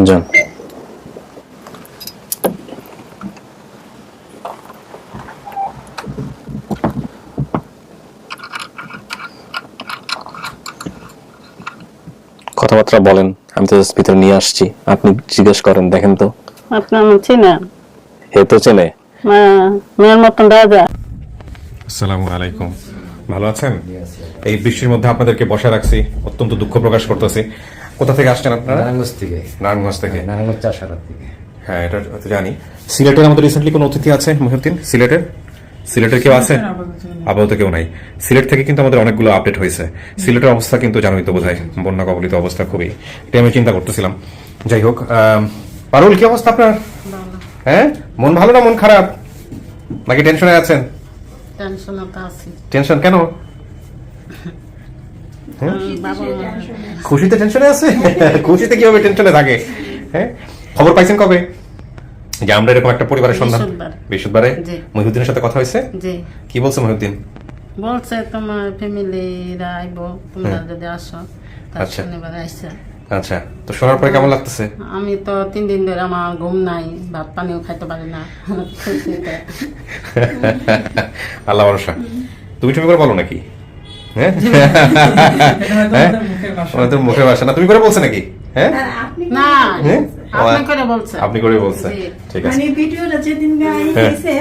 যান। কথাবার্তা বলেন, আমি তো ভিতরে নিয়ে আসছি, আপনি জিজ্ঞেস করেন, দেখেন তো। আপনার চেনেন? হে তো চেনে। মেয়ের মতন রাজা। আসসালামু আলাইকুম, ভালো আছেন? এই বৃষ্টির মধ্যে আপনাদেরকে বসে রাখছি, অত্যন্ত দুঃখ প্রকাশ করতেছি। কোথা থেকে আসছেন আপনারা? নারায়ণগঞ্জ থেকে। নারায়ণগঞ্জ থেকে? নারায়ণগঞ্জ চাষারাত থেকে। হ্যাঁ, এটা তো জানি। সিলেটের আমাদের রিসেন্টলি কোনো অতিথি আছে মহিউদ্দিন? সিলেটের কেউ আছে? আপাতত কেউ নাই। সিলেট থেকে কিন্তু আমাদের অনেকগুলো আপডেট হয়েছে। সিলেটের অবস্থা কিন্তু জানোই তো বোধহয়, বন্যা কবলিত অবস্থা খুবই। এটা আমি চিন্তা করতেছিলাম। যাই হোক, পারুল কি অবস্থা আপনার? হ্যাঁ, মন ভালো না মন খারাপ, নাকি টেনশনে আছেন? টেনশন কেন? খুশিতে টেনশনে আছে? খুশিতে কিভাবে টেনশনে থাকে? হ্যাঁ, খবর পাইছেন কবে যে আমরা এরকম একটা পরিবারের সন্ধান? বৃহস্পতিবারে মহিউদ্দিনের সাথে কথা হয়েছে। কি বলছে মহিউদ্দিন? বলছে তোমার ফ্যামিলিরা আইবো, তোমরা যদি আসো। আচ্ছা আচ্ছা, তো শোনার পরে কেমন লাগতেছে? আমি তো 3 দিন ধরে আমার ঘুম নাই, ভাত পানিও খাইতে পারি না। আল্লাহ ভরসা। তুমি করে বলো নাকি? হ্যাঁ, ওনাদের মুখের ভাষা না, তুমি করে বলছে নাকি? হ্যাঁ, না, আপনি করে বলছে। আপনি করে বলছে, ঠিক আছে। মানে ভিডিওটা যেদিন হয়েছে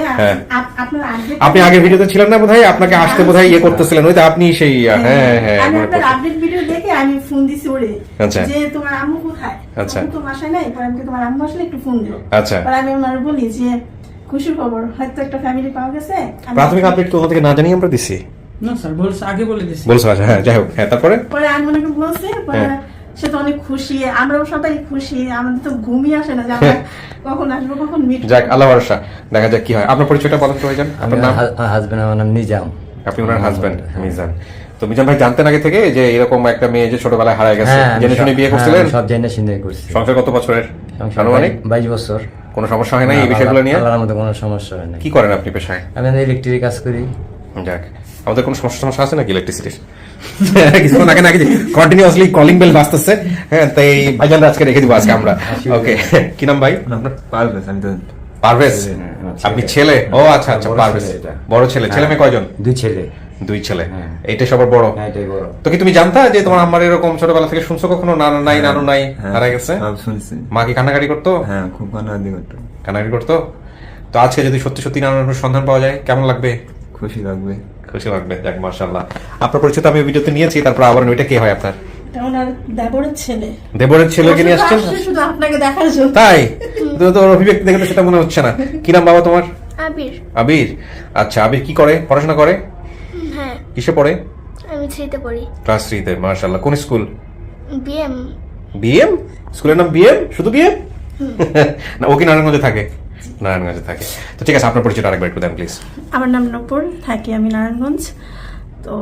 আপনার আপনি আগের ভিডিওতে ছিলেন না বোধহয়, আপনাকে আসতে বোধহয় ইয়ে করতেছিলেন, ওই তো আপনি সেই। হ্যাঁ হ্যাঁ, আমি আপনার আপডেট ভিডিও দেখে আমি ফোন দিছি ওরে, আচ্ছা, যে তোমার আম্মু কোথায়? আচ্ছা, তো বাসায় নাই, পরে আমি তোমার আম্মু আসলে একটু ফোন দিও। আচ্ছা, পরে আমি ওনার বলি যে খুশির খবর, হয়তো একটা ফ্যামিলি পাওয়া গেছে। প্রাথমিক আপডেট তো ওনাদেরকে না জানিয়ে আমরা দিছি। না স্যার, বলছে আগে বলে দিছি। বলছো, আচ্ছা, হ্যাঁ, যাই হোক, হ্যাঁ, তারপরে পরে আমি ওনাকে বলছি, পরে সে তো অনেক খুশি, আমরাও সবাই খুশি, আমাদের তো ঘুমই আসে না যে আমরা কখন আসবো, কখন মিট। যাক, আল্লাহ ভরসা, দেখা যাক কি হয়। আপনার পরিচয়টা বলেন তো ভাইজান। আমার হাজবেন্ড, আমার নাম নিজাম। আপনি ওনার হাজবেন্ড মিজান। তো মিজান ভাই জানতেন আগে থেকে যে এরকম একটা মেয়ে যে ছোটবেলায় হারায় গেছে, জেনে শুনে বিয়ে করছিলেন? সব জেনে শুনে করছি। সংসার কত বছরের? আনুমানিক 22 বছর। কোনো সমস্যা হয় না এই বিষয়গুলো নিয়ে? আল্লাহর মধ্যে কোনো সমস্যা হয় না। কি করেন আপনি পেশায়? আমি ইলেকট্রিক কাজ করি। যাক, আমাদের কোনো সমস্যা আছে নাকি ইলেকট্রিসিটির? কিছুক্ষণ আগে নাকি কন্টিনিউয়াসলি কলিং বেল বাজতেছে। হ্যাঁ, তাই ভাইজান আজকে রেখে দিব আজকে আমরা। ওকে, কি নাম ভাই? পারভেজ। আমি তো পারভেজ। আপনি ছেলে? ও আচ্ছা আচ্ছা, পারভেজ বড় ছেলে। ছেলে মেয়ে কয়জন? 2 ছেলে। 2 ছেলে। এইটা সবার বড়? হ্যাঁ, এটাই বড়। তো কি তুমি জানতা যে তোমার আম্মার এরকম ছোটবেলা থেকে শুনছো কখনো? নানু নাই হারা গেছে? শুনছি। মা কি কান্নাকাটি করতো? হ্যাঁ, খুব কান্নাকাটি করতো। তো আজকে যদি সত্যি সত্যি নানুর সন্ধান পাওয়া যায় কেমন লাগবে? খুশি লাগবে। যাক, মাশাআল্লাহ। আপনার পরিচয় আমি ভিডিওতে নিয়েছি, তারপর আবার ওইটা কে হয় আপনার? ওনার দেবরের ছেলে। দেবরের ছেলেকে নিয়ে আসছেন শুধু আপনাকে দেখার জন্য? তাই তো অভিব্যক্তি দেখে সেটা মনে হচ্ছে না। কি নাম বাবা তোমার? আবির। আবির, আচ্ছা। আবির কি করে? পড়াশোনা করে? হ্যাঁ। কিসে পড়ে? আমি 3তে পড়ি। ক্লাস 3-তে, মাশাআল্লাহ। কোন স্কুল? বিএম। বিএম স্কুলের নাম বিএম? শুধু বিএম? না, ও কি নারায়ণগঞ্জে থাকে? নারায়ণগঞ্জে থাকে। তো ঠিক আছে, আপনার পরিচয়টা আরেকবার একটু দেন প্লিজ। আমার নাম নূপুর, থাকি আমি নারায়ণগঞ্জ। তো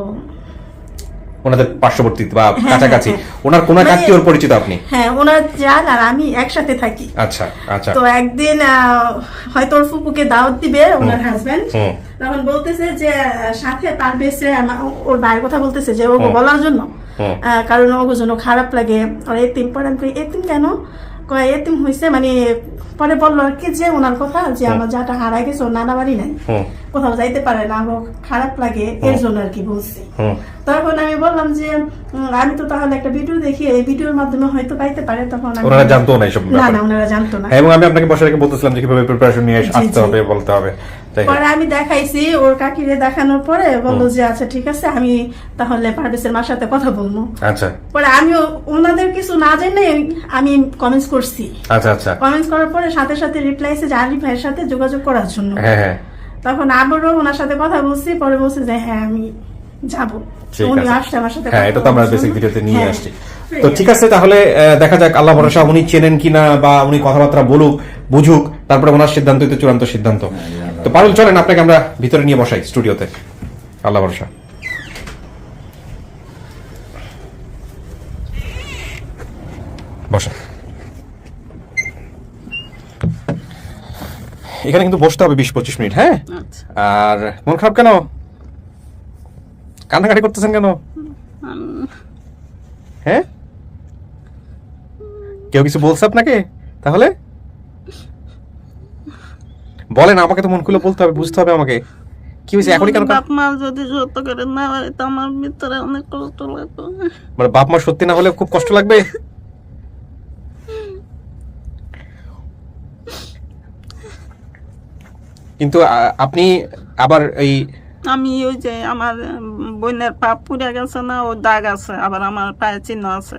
ওনাদের পার্শ্ববর্তী বা কাছাকাছি ওনার কোন আত্মীয়র পরিচিত আপনি? হ্যাঁ, ওনার জান আর আমি একসাথে থাকি। আচ্ছা আচ্ছা। তো একদিন হয়তো ওর ফুপুকে দাওয়াত দিবে ওনার হাজবেন্ড, তখন বলতেছে যে সাথে পারভেজে, ওর ভাইয়ের কথা বলতেছে যে ওকে বলার জন্য, কারণ ওর জন্য খারাপ লাগে। আর এতিম, পরে এতিম কেন কয়? এতিম হয়েছে মানে, পরে বললো আর কি যে ওনার কথা যে আমার যাটা হারাই গেছে, ওর নানা বাড়ি নাই, কোথাও যাইতে পারে না, আমার খারাপ লাগে, এর জন্য আর কি বলছি। তখন আমি বললাম যে আমি তো তাহলে একটা ভিডিও দেখি, এই ভিডিওর মাধ্যমে হয়তো পাইতে পারে। তখন ওনারা জানতো না এইসব? না, ওনারা জানতো না। এবং আমি আপনাকে বসে রেখে বলতেছিলাম যে কিভাবে প্রিপারেশন নিয়ে আসতে হবে, বলতে হবে। পরে আমি দেখাইছি ওর কাকিরে, দেখানোর পরে বললো যে আচ্ছা ঠিক আছে, আমি তাহলে পারভেজের মার সাথে কথা বলবো। আচ্ছা। পরে আমি ওনাদের কিছু না জেনে আমি কমেন্টস করছি। আচ্ছা আচ্ছা। কমেন্টস করার পরে সাথে সাথে রিপ্লাই এসে যে আরিফ ভাইয়ের সাথে যোগাযোগ করার জন্য। হ্যাঁ হ্যাঁ। তখন আবারও ওনার সাথে কথা বলছি, পরে বলছে যে হ্যাঁ আমি যাবো। উনি আসছে আমার সাথে। হ্যাঁ, এটা তো আমরা বেসিক ভিডিওতে নিয়ে আসছি। তো ঠিক আছে, তাহলে দেখা যাক, আল্লাহ ভরসা। উনি চেনেন কিনা বা উনি কথাবার্তা বলুক, বুঝুক, তারপরে ওনার সিদ্ধান্তই তো চূড়ান্ত সিদ্ধান্ত। তো পারুল, চলেন আপনাকে আমরা ভিতরে নিয়ে বসাই স্টুডিওতে। আল্লাহ ভরসা। বসা। এখানে কিন্তু বসতে হবে 20-25 মিনিট। হ্যাঁ, আর মন খারাপ কেন? কান্নাকাটি করতেছেন কেন? হ্যাঁ, কেউ কিছু বলছে আপনাকে? তাহলে বলেন, আমাকে তো মন খুলে বলতে হবে, বুঝতে হবে আমাকে কি হয়েছে এখনই কেন? বাপ মা যদি সত্য করে না হয় তো আমার ভিতরে অনেক কষ্ট লাগবে। মানে বাপ মা সত্যি না হলে খুব কষ্ট লাগবে। কিন্তু আপনি আবার এই আমি ওই যে আমার বোনের পা পুড়ে গেছে না, ও দাগ আছে, আবার আমার পায়ে চিহ্ন আছে।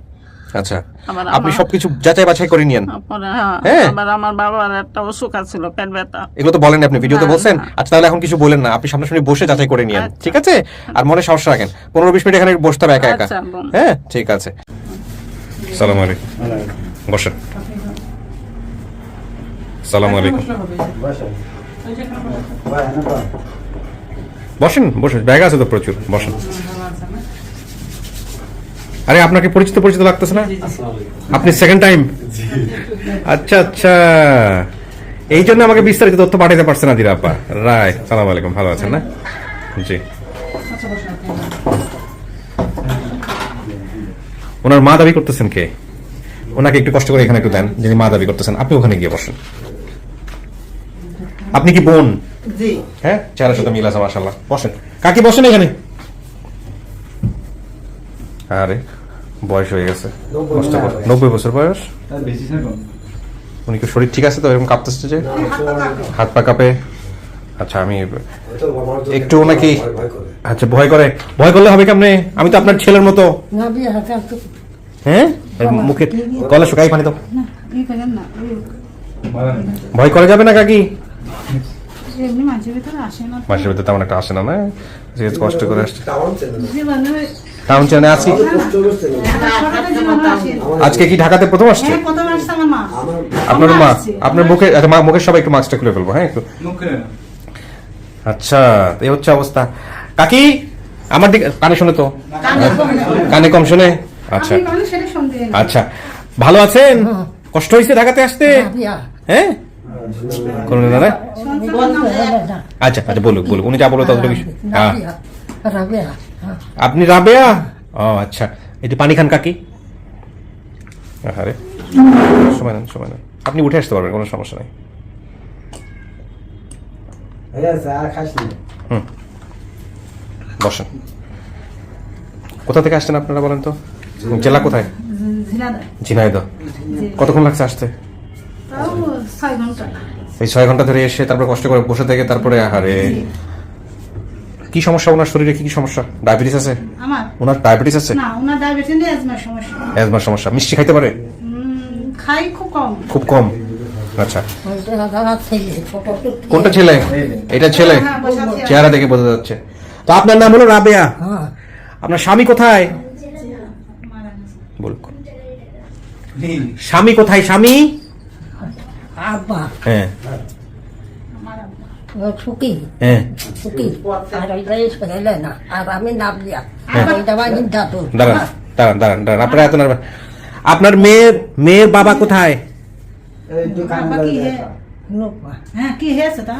আচ্ছা, আবার আপনি আমার- সবকিছু যাচাই বাছাই করে নিয়েন। তারপরে হ্যাঁ। আবার আমার বাবার একটা অসুখ আছিল, পেট ব্যথা। এগুলো তো বলেন, আপনি ভিডিওতে হ্যাঁ, বলছেন। হ্যাঁ। আচ্ছা, তাহলে এখন কিছু বলেন না, আপনি সামনাসামনি বসে যাচাই করে নিয়েন, আচ্ছা। ঠিক আছে? আর মনে সাহস রাখেন, 15-20 মিনিট এখানে বসতে হবে একা একা। আচ্ছা, বোন। হ্যাঁ, ঠিক আছে। সালাম আলাইকুম। বসেন। সালাম আলাইকুম। বসেন বসেন, জায়গা আছে তো প্রচুর, বসেন। আরে আপনাকে পরিচিত পরিচিত লাগতেছে না? আপনি সেকেন্ড টাইম? আচ্ছা আচ্ছা, এই জন্য আমাকে বিস্তারিত তথ্য পাঠাতে পারছেন না দিরা আপা। রাইট। সালাম আলাইকুম, ভালো আছেন না? জি। ওনার মা দাবি করতেছেন কে? ওনাকে একটু কষ্ট করে এখানে একটু দেন, যিনি মা দাবি করতেছেন। আপনি ওখানে গিয়ে বসেন। আপনি কি বোন? জি। হ্যাঁ, চেহারার সাথে মিল আছে মাশাআল্লাহ। বসেন কাকি, বসেন এখানে। আরে বয়স হয়ে গেছে, 90 বছর বয়স। বেশি না কম? উনি কি শরীর ঠিক আছে তো? এরকম কাঁপতেছে যে, হাত পা কাঁপে? আচ্ছা, আমি একটু নাকি, আচ্ছা ভয় করে? ভয় করলে হবে কেমনে? আমি তো আপনার ছেলের মতো। হ্যাঁ, মুখে গলা শুকাই পানি তো। ভয় করে যাবে না কাকি? মাসের ভিতরে তেমন একটা আসে না, না? যে কষ্ট করে আসছে। টাউন চেনে আছি। আজকে কি ঢাকাতে প্রথম আসছে? আপনার মা, আপনার মুখে, আচ্ছা মা মুখের সবাই একটু মাস্কটা খুলে ফেলবো। হ্যাঁ, একটু। আচ্ছা, এই হচ্ছে অবস্থা। কাকি আমার দিকে কানে শোনে তো? কানে কম শোনে? আচ্ছা আচ্ছা, ভালো আছেন? কষ্ট হয়েছে ঢাকাতে আসতে? হ্যাঁ, করুন দাদা। আচ্ছা আচ্ছা, বলুক বলুক, উনি যা বলো ততটুকু। হ্যাঁ, আপনি রাবেয়া? ও আচ্ছা, একটু পানি খান কাকি। আরে সময় নেন, সময় নেন, আপনি উঠে আসতে পারবেন, কোনো সমস্যা নেই। হুম, বসেন। কোথা থেকে আসছেন আপনারা বলেন তো? জেলা কোথায়? ঝিনাইদহ। কতক্ষণ লাগছে আসতে? এই 6 ঘন্টা ধরে এসে তারপরে কষ্ট করে বসে থেকে তারপরে, আরে কি সমস্যা ওনার শরীরে? কি কি সমস্যা? ডায়াবেটিস আছে? আমার ওনার ডায়াবেটিস আছে? না, ওনার ডায়াবেটিস নেই, অ্যাজমার সমস্যা। অ্যাজমার সমস্যা। মিষ্টি খাইতে পারে? খাই খুব কম। খুব কম। আচ্ছা, কোনটা ছেলে? এটা ছেলে, চেহারা দেখে বোঝা যাচ্ছে। তো আপনার নাম হলো রাবেয়া, আপনার স্বামী কোথায়? বলুন, স্বামী কোথায়? স্বামী? আব্বা হ্যাঁ সুখী হ্যাঁ, সুখী আর এটা না, আর আমি নাম দিয়া দাদু। দাঁড়ান দাঁড়ান দাঁড়ান দাঁড়ান, আপনার এত নার্ভাস। আপনার মেয়ের বাবা কোথায়? হ্যাঁ, কি হয়েছে তা?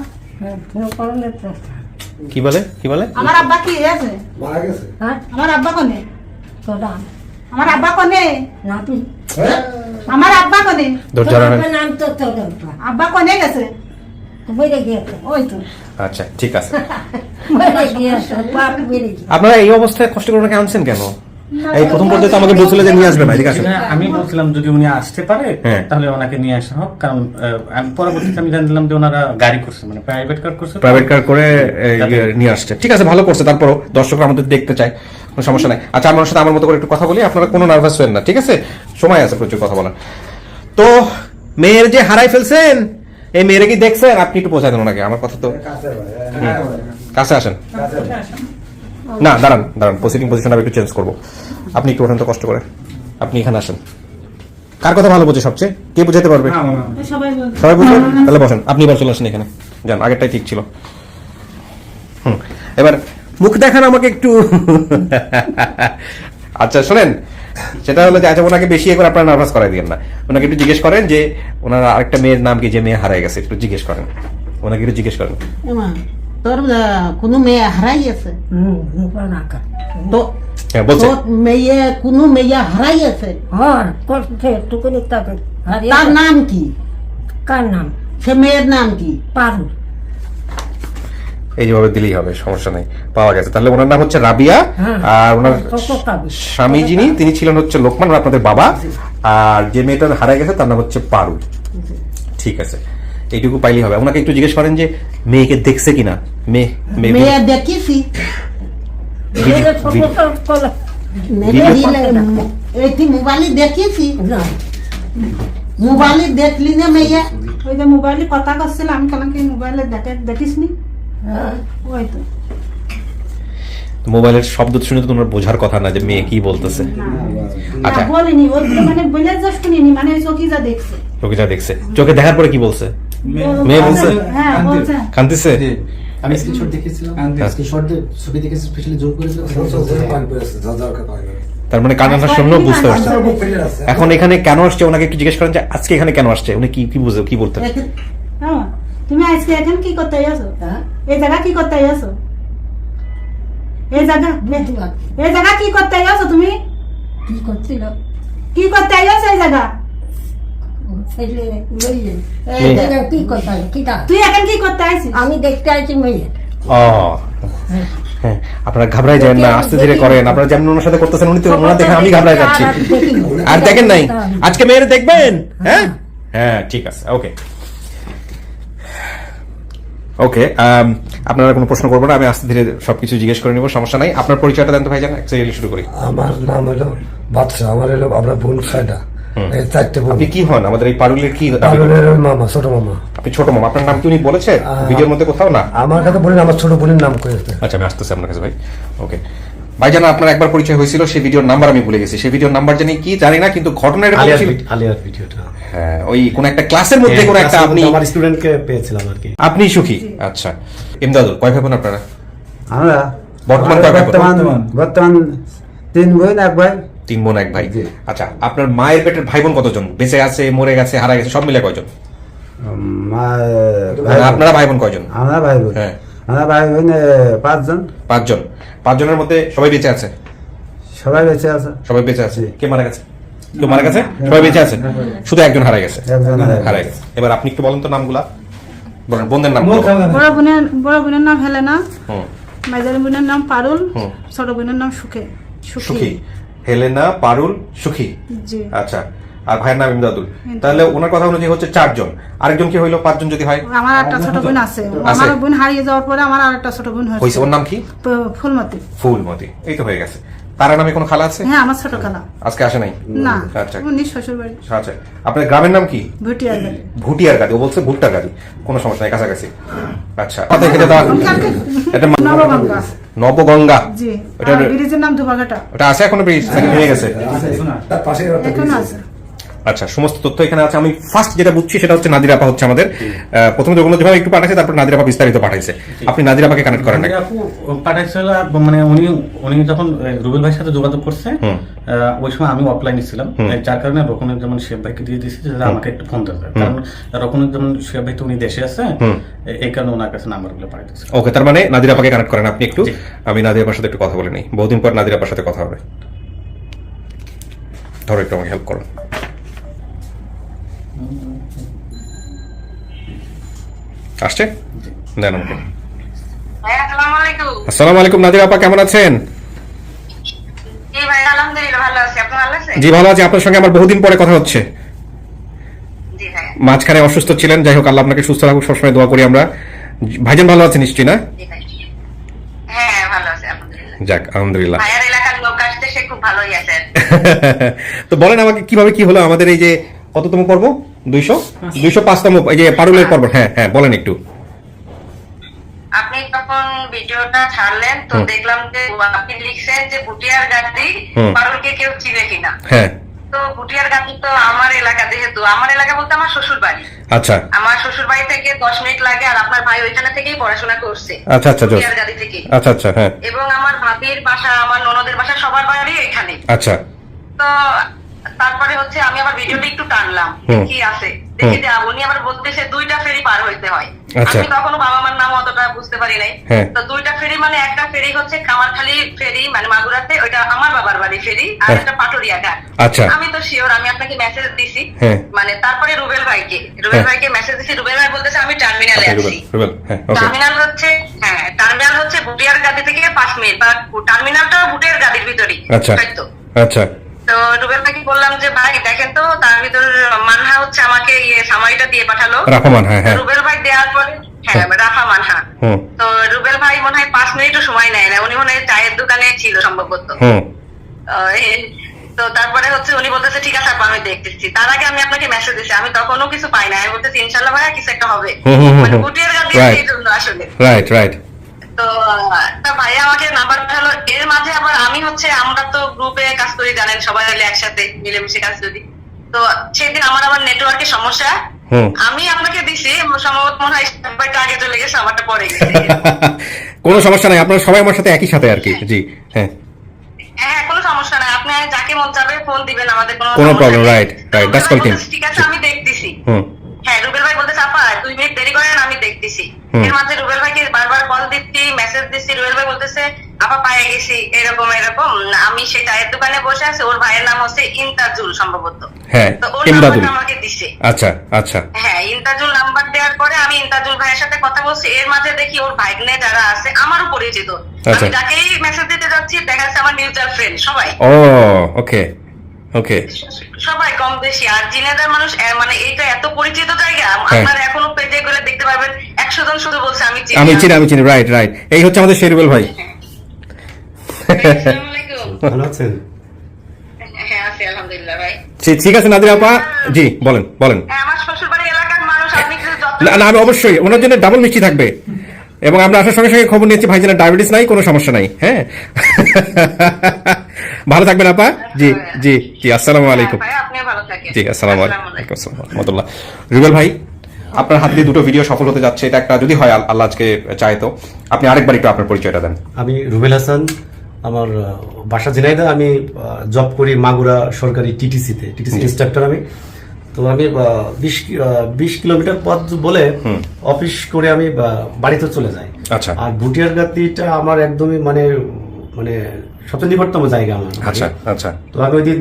কি বলে? কি বলে? আমার আব্বা কি হয়েছে? আমার আব্বা কোনে? আমার আব্বা কোনে? আমার আব্বা কোনে? নাম তো আব্বা কোনে গেছে? বেড়ে গিয়েছে। ওই তো। আচ্ছা, ঠিক আছে। বেড়ে গিয়েছে, বাপ বেড়ে গিয়েছে। আপনারা এই অবস্থায় কষ্ট করে ওনাকে আনছেন কেন? এই প্রথম পর্যায়ে তো আমাকে বলছিল যে নিয়ে আসবে না, ঠিক আছে? আমি বলছিলাম যদি উনি আসতে পারে হ্যাঁ। তাহলে ওনাকে নিয়ে আসা হোক, কারণ আমি পরবর্তীতে আমি জানলাম যে ওনারা গাড়ি করছে, মানে প্রাইভেট কার করছে। প্রাইভেট কার করে নিয়ে আসছে, ঠিক আছে, ভালো করছে। তারপরও দর্শকরা আমাদের দেখতে চায়, কোনো সমস্যা নাই। আচ্ছা, আমার সাথে আমার মতো করে একটু কথা বলি, আপনারা কোনো নার্ভাস হবেন না, ঠিক আছে? সময় আছে প্রচুর কথা বলার। তো মেয়ের যে হারাই ফেলছেন, এই মেয়েরে কি দেখছেন? আপনি একটু বোঝাই দেন ওনাকে, আমার কথা তো। কাছে আসেন। না, দাঁড়ান দাঁড়ান, সিটিং পজিশন আমি একটু চেঞ্জ করবো। আপনি একটু ওঠেন তো কষ্ট করে, আপনি এখানে আসেন। কার কথা ভালো বোঝে সবচেয়ে? কে বুঝাতে পারবে? সবাই বলছে। সবাই বুঝবে? তাহলে বসেন, আপনি এবার চলে আসেন এখানে। যান, আগেরটাই ঠিক ছিল। এবার মুখ দেখান আমাকে একটু। আচ্ছা শোনেন, সেটা হলো যে আচ্ছা, ওনাকে বেশি করে আপনারা নার্ভাস করাই দিয়েন না। ওনাকে একটু জিজ্ঞেস করেন যে ওনার আরেকটা মেয়ের নাম কি, যে মেয়ে হারাই গেছে, একটু জিজ্ঞেস করেন ওনাকে, একটু জিজ্ঞেস করেন। তোর কোনো মেয়ে হারাই আছে তো হ্যাঁ বলছে তোর মেয়ে কোনো মেয়ে হারাই আছে তার নাম কি? কার নাম? সে মেয়ের নাম কি? পারুল। এই যেভাবে দিলেই হবে, সমস্যা নেই, পাওয়া গেছে। তাহলে ওনার নাম হচ্ছে রাবিয়া, আর ওনার স্বামী যিনি তিনি ছিলেন হচ্ছে লোকমান, আপনাদের বাবা। আর যে মেয়েটা হারাই গেছে তার নাম হচ্ছে পারুল। ঠিক আছে, এইটুকু পাইলেই হবে। ওনাকে একটু জিজ্ঞেস করেন যে মেয়েকে দেখছে কিনা। মেয়ে দেখেছি, এইটি মোবাইলে দেখেছি। মোবাইলে দেখলি না মেয়ে? ওই যে মোবাইলে কথা করছিল, আমি কালকে মোবাইলে দেখিস নি? ওই তো মোবাইলের শব্দ শুনে তো তোমার বোঝার কথা না যে মেয়ে কি বলতেছে। আচ্ছা, বলিনি, ওর মানে বলে যা শুনিনি, মানে চোখে যা দেখছে। চোখে যা দেখছে, চোখে দেখার পরে কি বলছে? মেয়ে বলছে হ্যাঁ বলছে। কাঁদতেছে। আমি স্ক্রিনশট দেখেছিলাম, স্ক্রিনশট ছবি দেখেছি, স্পেশালি জুম করেছিলাম। তার মানে কান্নাটা শুনলো, বুঝতে পারছে। এখন এখানে কেন আসছে ওনাকে একটু জিজ্ঞেস করেন যে আজকে এখানে কেন আসছে, উনি কি বুঝে কি বলতে? হ্যাঁ, তুমি আজকে এখন কি করতে আইছো? এই জায়গা কি করতে আইছো? এই জায়গা কি করতে আইছো? তুমি কি করছিল? কি করতে আইছো এই জায়গা? কি করতে? তুই এখন কি করতে আইছিস? আমি দেখতে আইছি মেয়ে। ও হ্যাঁ, আপনারা ঘাবড়াই যান না, আস্তে ধীরে করেন। আপনারা যেমন ওনার সাথে করতেছেন, উনি তো ওনার দেখে আমি ঘাবড়াই যাচ্ছি। আর দেখেন নাই আজকে মেয়ের দেখবেন? হ্যাঁ হ্যাঁ, ঠিক আছে, ওকে ওকে। আপনারা কোনো প্রশ্ন করবেন না, আমি আস্তে ধীরে সবকিছু জিজ্ঞেস করে নিব, সমস্যা নাই। আপনার পরিচয়টা দেন তো ভাইজান, একসাথে শুরু করি। আমার নাম হলো বাদশা, আমার হলো আপনার বোন খায়টা। আপনি কি হন আমাদের এই পারুলের? কি পারুলের মামা, ছোট মামা। আপনি ছোট মামা। আপনার নাম কি উনি বলেছে ভিডিওর মধ্যে কোথাও? না, আমার কাছে বলেন আমার ছোট বোনের নাম করেছে। আচ্ছা, আমি আসতেছি আপনার কাছে ভাই। ওকে ভাইজান, আপনার একবার পরিচয় হয়েছিল, সেই ভিডিওর নাম্বার আমি ভুলে গেছি। সেই ভিডিওর নাম্বার জানি কি জানি না, কিন্তু ঘটনা এরকম ছিল। আলিয়ার ভিডিওটা, হ্যাঁ, ওই কোন একটা ক্লাসের মধ্যে কোন একটা আপনি আমার স্টুডেন্টকে পেয়েছিলাম আর কি। আপনি সুখী? আচ্ছা, ইমদাদুল, কয় ভাই বোন আপনারা? আমরা বর্তমান কয় ভাই বোন? বর্তমান 3 বোন 1 ভাই। 3 বোন 1 ভাই। আচ্ছা, আপনার মায়ের পেটের ভাই বোন কতজন? বেঁচে আছে, মরে গেছে, হারা গেছে, সব মিলে কয়জন? আপনারা ভাই বোন কয়জন? আমরা ভাই বোন, হ্যাঁ, আমরা ভাই বোন 5 জন। 5 জন। 5 জনের মধ্যে সবাই বেঁচে আছে? সবাই বেঁচে আছে। সবাই বেঁচে আছে। কে মারা গেছে? কেউ মারা গেছে? সবাই বেঁচে আছে, শুধু একজন হারা গেছে। হারা গেছে। এবার আপনি একটু বলেন তো নামগুলা, বলেন বোনদের নাম। বড় বোনের নাম হেলেনা, মাঝারি বোনের নাম পারুল, ছোট বোনের নাম সুখী। হেলেনা, পারুল, সুখী। জি। আচ্ছা, আর ভাইয়ের নাম ইমদাদুল। তাহলে ওনার কথা অনুযায়ী হচ্ছে 4 জন। আরেকজন কি হইলো? 5 জন যদি হয়? আমার একটা ছোট বোন আছে, আমার বোন হারিয়ে যাওয়ার পরে আমার আরেকটা ছোট বোন হয়েছে। ওর নাম কি? ফুলমতি। ফুলমতি, এই তো হয়ে গেছে। তার নামে কোনো খালা আছে? হ্যাঁ, আমার ছোট খালা। আজকে আসে নাই? না, আচ্ছা, উনি শ্বশুর বাড়ি। আচ্ছা, আপনার গ্রামের নাম কি? ভুটিয়ার গাড়ি। ভুটিয়ার গাড়ি। ও বলছে ভুট্টার গাড়ি, কোনো সমস্যা নাই, কাছাকাছি। আচ্ছা, কথা খেতে দাও। এটা নবগঙ্গা। নবগঙ্গা। জি। ওটা ব্রিজের নাম ধোবাঘাটা। ওটা আছে এখনো? ব্রিজ ভেঙে গেছে? তার পাশে এখন আছে। আচ্ছা, সমস্ত তথ্য এখানে আছে। আমি ফার্স্ট যেটা বুঝছি সেটা হচ্ছে নাদিরা আপা হচ্ছে আমাদের প্রথমে যেগুলো যেভাবে একটু পাঠাইছে, তারপর নাদিরা আপা বিস্তারিত পাঠাইছে। আপনি নাদিরা আপাকে কানেক্ট করেন না? আপু পাঠাইছিল, মানে উনি যখন রুবেল ভাইয়ের সাথে যোগাযোগ করছে, ওই সময় আমি অফলাইনে ছিলাম, যার কারণে রকমের যেমন শেফ ভাইকে দিয়ে দিয়েছি যে আমাকে একটু ফোন দেবে, কারণ রকমের যেমন শেফ ভাই তো উনি দেশে আছে, এই কারণে ওনার কাছে নাম্বারগুলো পাঠাইছে। ওকে, তার মানে নাদিরা আপাকে কানেক্ট করেন আপনি একটু। আমি নাদিরা আপার সাথে একটু কথা বলে নিই, বহুদিন পর নাদিরা আপার সাথে কথা হবে। ধরো, একটু আমাকে হেল্প করো। আসছে? দেন আমাকে। আসসালামু আলাইকুম নাদিরা আপা, কেমন আছেন? জি, ভালো আছি। আপনার সঙ্গে আমার বহুদিন পরে কথা হচ্ছে। মাঝখানে অসুস্থ ছিলেন, যাই হোক আল্লাহ আপনাকে সুস্থ রাখুক, সবসময় দোয়া করি আমরা। ভাইজান ভালো আছে নিশ্চয়ই? না, যাক আলহামদুলিল্লাহ। তো বলেন আমাকে কিভাবে কি হলো আমাদের এই যে কততম পর্ব? 205তম এই যে পারুলের পর্ব। হ্যাঁ হ্যাঁ, বলেন একটু। আপনি যখন ভিডিওটা ছাড়লেন তো দেখলাম যে আপনি লিখছেন যে ভুটিয়ার গাড়ি পারুলকে কেউ চিনে কিনা। হ্যাঁ, তো ভুটিয়ার গাড়ি তো আমার এলাকা, যেহেতু আমার এলাকা বলতে আমার শ্বশুর বাড়ি। আচ্ছা, আমার শ্বশুর বাড়ি থেকে 10 মিনিট লাগে, আর আপনার ভাই ওইখানে থেকেই পড়াশোনা করছে। আচ্ছা আচ্ছা, ভুটিয়ার গাড়ি থেকে। আচ্ছা আচ্ছা, হ্যাঁ। এবং আমার ভাবির বাসা, আমার ননদের বাসা, সবার বাড়ি এখানে। আচ্ছা, তো তারপরে হচ্ছে আমি আবার ভিডিওটা একটু টানলাম কি আছে, দেখি যে উনি আবার বলতেছে 2টা ফেরি পার হইতে হয়। আমি তখনও বাবা মার নাম অতটা বুঝতে পারি নাই। হ্যাঁ। তো 2টা ফেরি, মানে একটা ফেরি হচ্ছে কামারখালী ফেরি মানে মাগুরাতে, ওইটা আমার বাবার বাড়ি ফেরি, আর একটা পাটুরিয়া ঘাট। আচ্ছা। আমি তো শিওর, আমি আপনাকে মেসেজ দিছি। হ্যাঁ। মানে তারপরে রুবেল ভাইকে মেসেজ দিছি, রুবেল ভাই বলতেছে আমি টার্মিনালে আছি। রুবেল, হ্যাঁ, ওকে। টার্মিনাল হচ্ছে বুটিয়ার গাদি থেকে 5 মিনিট, বা টার্মিনালটা বুটিয়ার গাদির ভিতরেই। আচ্ছা তো আচ্ছা তো রুবেল ভাইকে বললাম যে ভাই দেখেন তো, তার ভিতর মানহা হচ্ছে আমাকে সামারিটা দিয়ে পাঠালো, রাফামান, হ্যাঁ হ্যাঁ, রুবেল ভাই দেওয়ার পরে, হ্যাঁ রাফা মানহা। তো রুবেল ভাই মনে হয় 5 মিনিটও সময় নেয় না, উনি মনে হয় চায়ের দোকানে ছিল সম্ভবত। তো তারপরে হচ্ছে উনি বলতেছে ঠিক আছে আপা আমি দেখতেছি। তার আগে আমি আপনাকে মেসেজ দিচ্ছি, আমি তখনও কিছু পাই না। আমি বলতেছি ইনশাল্লাহ ভাইয়া কিছু একটা হবে, মানে বুটিয়ার গাদি এই জন্য আসলে। রাইট। তো ভাইয়া আমাকে নাম্বার পাঠালো। এর মাঝে আবার আমি হচ্ছে, আমরা তো গ্রুপে কাজ করি জানেন, সবাই মিলে একসাথে মিলেমিশে কাজ করি। তো সেদিন আমার আবার নেটওয়ার্কের সমস্যা, আমি আপনাকে দিছি সম্ভবত মনে হয় সবাইটা আগে চলে গেছে, আমারটা পরে গেছে। কোনো সমস্যা নাই, আপনারা সবাই আমার সাথে একই সাথে আর কি। জি হ্যাঁ হ্যাঁ, কোনো সমস্যা নাই, আপনি যাকে মন চাবে ফোন দিবেন, আমাদের কোনো problem. Right that's call team. ঠিক আছে আমি দেখতেছি। হ্যাঁ, রুবেল ভাই বলতেছে আপা 2 মিনিট দেরি করেন, আমি দেখতেছি। এর মাঝে রুবেল ভাইকে বারবার কল দিচ্ছি, মেসেজ দিচ্ছি, রুবেল ভাই বলতেছে আপা পায়ে গেছি, এরকম। আমি সেই চায়ের দোকানে বসে আছি, ওর ভাইয়ের নাম হচ্ছে ইন্তাজুল সম্ভবত। হ্যাঁ, তো ওর ইমদাদুল নাম্বারটা আমাকে দিছে। আচ্ছা। হ্যাঁ, ইন্তাজুল নাম্বার দেওয়ার পরে আমি ইন্তাজুল ভাইয়ের সাথে কথা বলছি। এর মাঝে দেখি ওর ভাইগনে যারা আছে আমারও পরিচিত, আমি যাকেই মেসেজ দিতে যাচ্ছি দেখা যাচ্ছে আমার মিউচুয়াল ফ্রেন্ড সবাই। ও ওকে সবাই কম বেশি। আর জিনেদার মানুষ মানে এইটা এত পরিচিত জায়গা, আপনারা এখনো পেজে গেলে দেখতে পারবেন 100 জন শুধু বলছে আমি চিনি। রাইট এই হচ্ছে আমাদের শেরুবেল ভাই। আসসালামু আলাইকুম। ভালো আছেন? হ্যাঁ আছি আলহামদুলিল্লাহ ভাই। ঠিক আছে নাদিরা আপা, জি বলেন। আমার শ্বশুরবাড়ি এলাকার মানুষ, আপনি না আমি অবশ্যই ওনার জন্য ডাবল মিষ্টি থাকবে, এবং আমরা আসার সঙ্গে সঙ্গে খবর নিয়েছি ভাইজানের ডায়াবেটিস নাই, কোনো সমস্যা নাই। হ্যাঁ ভালো থাকবেন আপা। জি আসসালামু আলাইকুম। আপনিও ভালো থাকেন। জি আসসালামু আলাইকুম রাহমাতুল্লাহ। রুবেল ভাই, আপনার হাত দিয়ে 2টো ভিডিও সফল হতে যাচ্ছে, এটা একটা যদি হয় আল্লাহ আজকে চায় তো আপনি আরেকবার একটু আপনার পরিচয়টা দেন। আমি রুবেল হাসান, আমার বাসা ঝিনাইদহ, আমি জব করি মাগুরা সরকারি টিটিসি ইনস্ট্রাক্টর। আমি তো আমি 20 কিলোমিটার পথ বলে অফিস করে আমি বাড়িতে চলে যাই। আচ্ছা। আর বুটিয়ার গাতিটা আমার একদমই মানে সবচেয়ে নিকটতম জায়গা আমার। আচ্ছা। তো আমি ওই দিন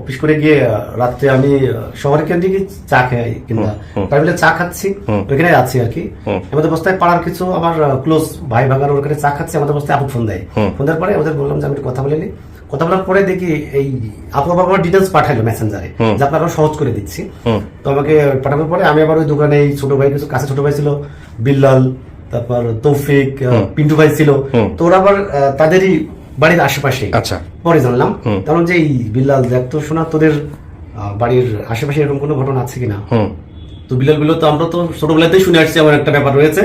অফিস করে গিয়ে রাত্রে আমি শহরের কেন্দ্রে গিয়ে চা খাই, কিংবা প্রাইভেটে চা খাচ্ছি, ওইখানে আছি আর কি। আমাদের অবস্থায় পাড়ার কিছু আমার ক্লোজ ভাই ভাগার ওখানে চা খাচ্ছি, আমাদের অবস্থায় আপু ফোন দেয়। ফোন দেওয়ার পরে ওদের বললাম যে আমি একটু কথা বলে নিই। কথা বলার পরে দেখি এই আপু আবার ডিটেলস পাঠাইলো মেসেঞ্জারে, যে আপনারা সহজ করে দিচ্ছি। তো আমাকে পাঠানোর পরে আমি আবার ওই দোকানে এই ছোট ভাই, কিছু কাছে ছোট ভাই ছিল, বিল্লাল, তারপর তৌফিক, পিন্টু ভাই ছিল। তো ওরা আবার তাদেরই বাড়ির আশেপাশে। আচ্ছা। পরে জানলাম কারণ যে এই বিল্লাল দেখ তো শোনা, তোদের বাড়ির আশেপাশে এরকম কোনো ঘটনা আছে কিনা। তো বিলাল তো আমরা তো ছোটবেলাতেই শুনে আসছি আমার একটা ব্যাপার রয়েছে।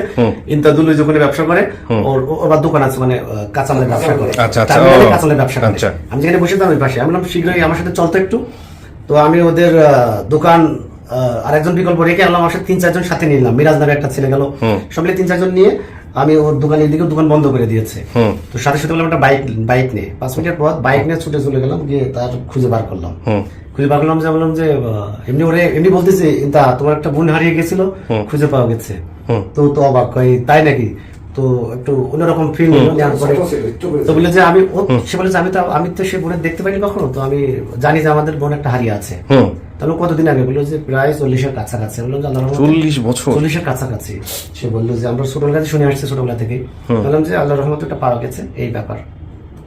ইন্তাদুল যখন ব্যবসা করে, ওর দোকান আছে, মানে কাঁচামালের ব্যবসা করে। কাঁচামালের ব্যবসা করে। আমি যেখানে বসেছিলাম ওই পাশে, আমি বললাম শীঘ্রই আমার সাথে চলতো একটু। তো আমি ওদের দোকান আরেকজন বিকল্প রেখে আনলাম, আমার সাথে 3-4 জন সাথে নিলাম। মিরাজ নামে একটা ছেলে গেল, সব মিলে 3-4 জন নিয়ে আমি ওর দোকানের দিকে দোকান বন্ধ করে দিয়েছে। তো সাথে সাথে একটা বাইক নিয়ে 5 মিনিটের পর বাইক নিয়ে ছুটে চলে গেলাম, গিয়ে তার খুঁজে বার করলাম। যে বললাম যে এমনি বলতেছে তোমার একটা বোন হারিয়ে গেছিল, খুঁজে পাওয়া গেছে। তো অবাক হয়, তাই নাকি? তো একটু অন্যরকম ফিল নেওয়ার পরে তো বলে যে সে বলে যে আমি তো সে বোনের দেখতে পাইনি কখনো, তো আমি জানি যে আমাদের বোন একটা হারিয়ে আছে। তাহলে কতদিন আগে? বললো যে প্রায় 40-এর কাছাকাছি। বললাম যে 40 বছর? 40-এর কাছাকাছি। সে বললো যে আমরা ছোটবেলা থেকে শুনে আসছি, ছোটবেলা থেকে। বললাম যে আল্লাহর রহমতে একটা পাওয়া গেছে, এই ব্যাপার।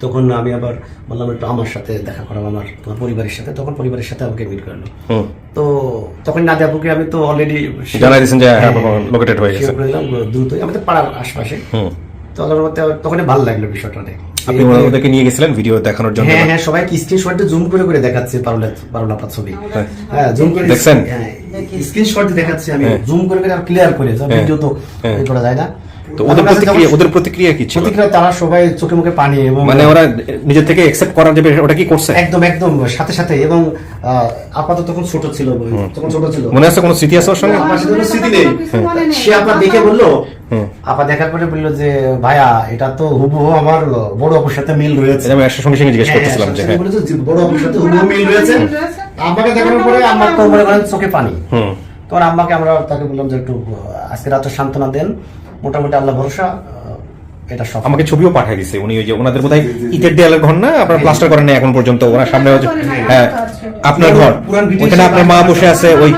তখন আমি আবার বললাম একটু আমার সাথে দেখা করাবো, তোমার পরিবারের সাথে। তখন পরিবারের সাথে আমাকে মিট করলো। তো তখন নাদিয়া আপুকে আমি তো অলরেডি জানাই দিয়েছেন যে লোকেটেড হয়ে গেছে, দ্রুতই আমাদের পাড়ার আশেপাশে। তো আল্লাহর রহমতে তখনই ভালো লাগলো বিষয়টা। আপনি ওদেরকে নিয়ে গেছিলেন ভিডিও দেখানোর জন্য? হ্যাঁ, সবাইকে স্ক্রিনশট জুম করে দেখাচ্ছে, পারুল ছবি। হ্যাঁ, জুম করে দেখছেন, স্ক্রিনশট দেখাচ্ছি আমি, জুম করে আর ক্লিয়ার করে। ভিডিও তো করা যায় না। তো ওদের প্রতিক্রিয়া কি ছিল? প্রতিক্রিয়া তারা সবাই চোখে মুখে পানি, এবং মানে ওরা নিজের থেকে অ্যাকসেপ্ট করার যে ওটা কি করছে একদম সাথে সাথে। এবং আপাতত তখন ছোট ছিল, মনে আছে কোনো স্মৃতি আছে ওর সঙ্গে? আমার সাথে কোনো স্মৃতি নেই। সে আপা দেখে বললো, আপা দেখার পরে বললো যে ভাইয়া এটা তো হুবহু আমার বড় আপুর সাথে মিল রয়েছে। আমি সঙ্গে সঙ্গে জিজ্ঞেস করতেছিলাম যে বড় আপুর সাথে হুবহু মিল রয়েছে। আমাকে দেখানোর পরে আমার তো মনে করেন চোখে পানি। তখন আম্মাকে আমরা তাকে বললাম যে একটু আজকে রাতে সান্ত্বনা দেন, মোটামুটি আল্লাহ ভরসা এটা সব আমাকে ছবিও পাঠিয়ে দিছে উনি, ওই যে ওনাদের বোধহয় ইটের দেয়ালের ঘর না, আপনার প্লাস্টার করেন না এখন পর্যন্ত, ওনার সামনে হচ্ছে হ্যাঁ আপনার ঘর, ওখানে আপনার মা বসে আছে ওই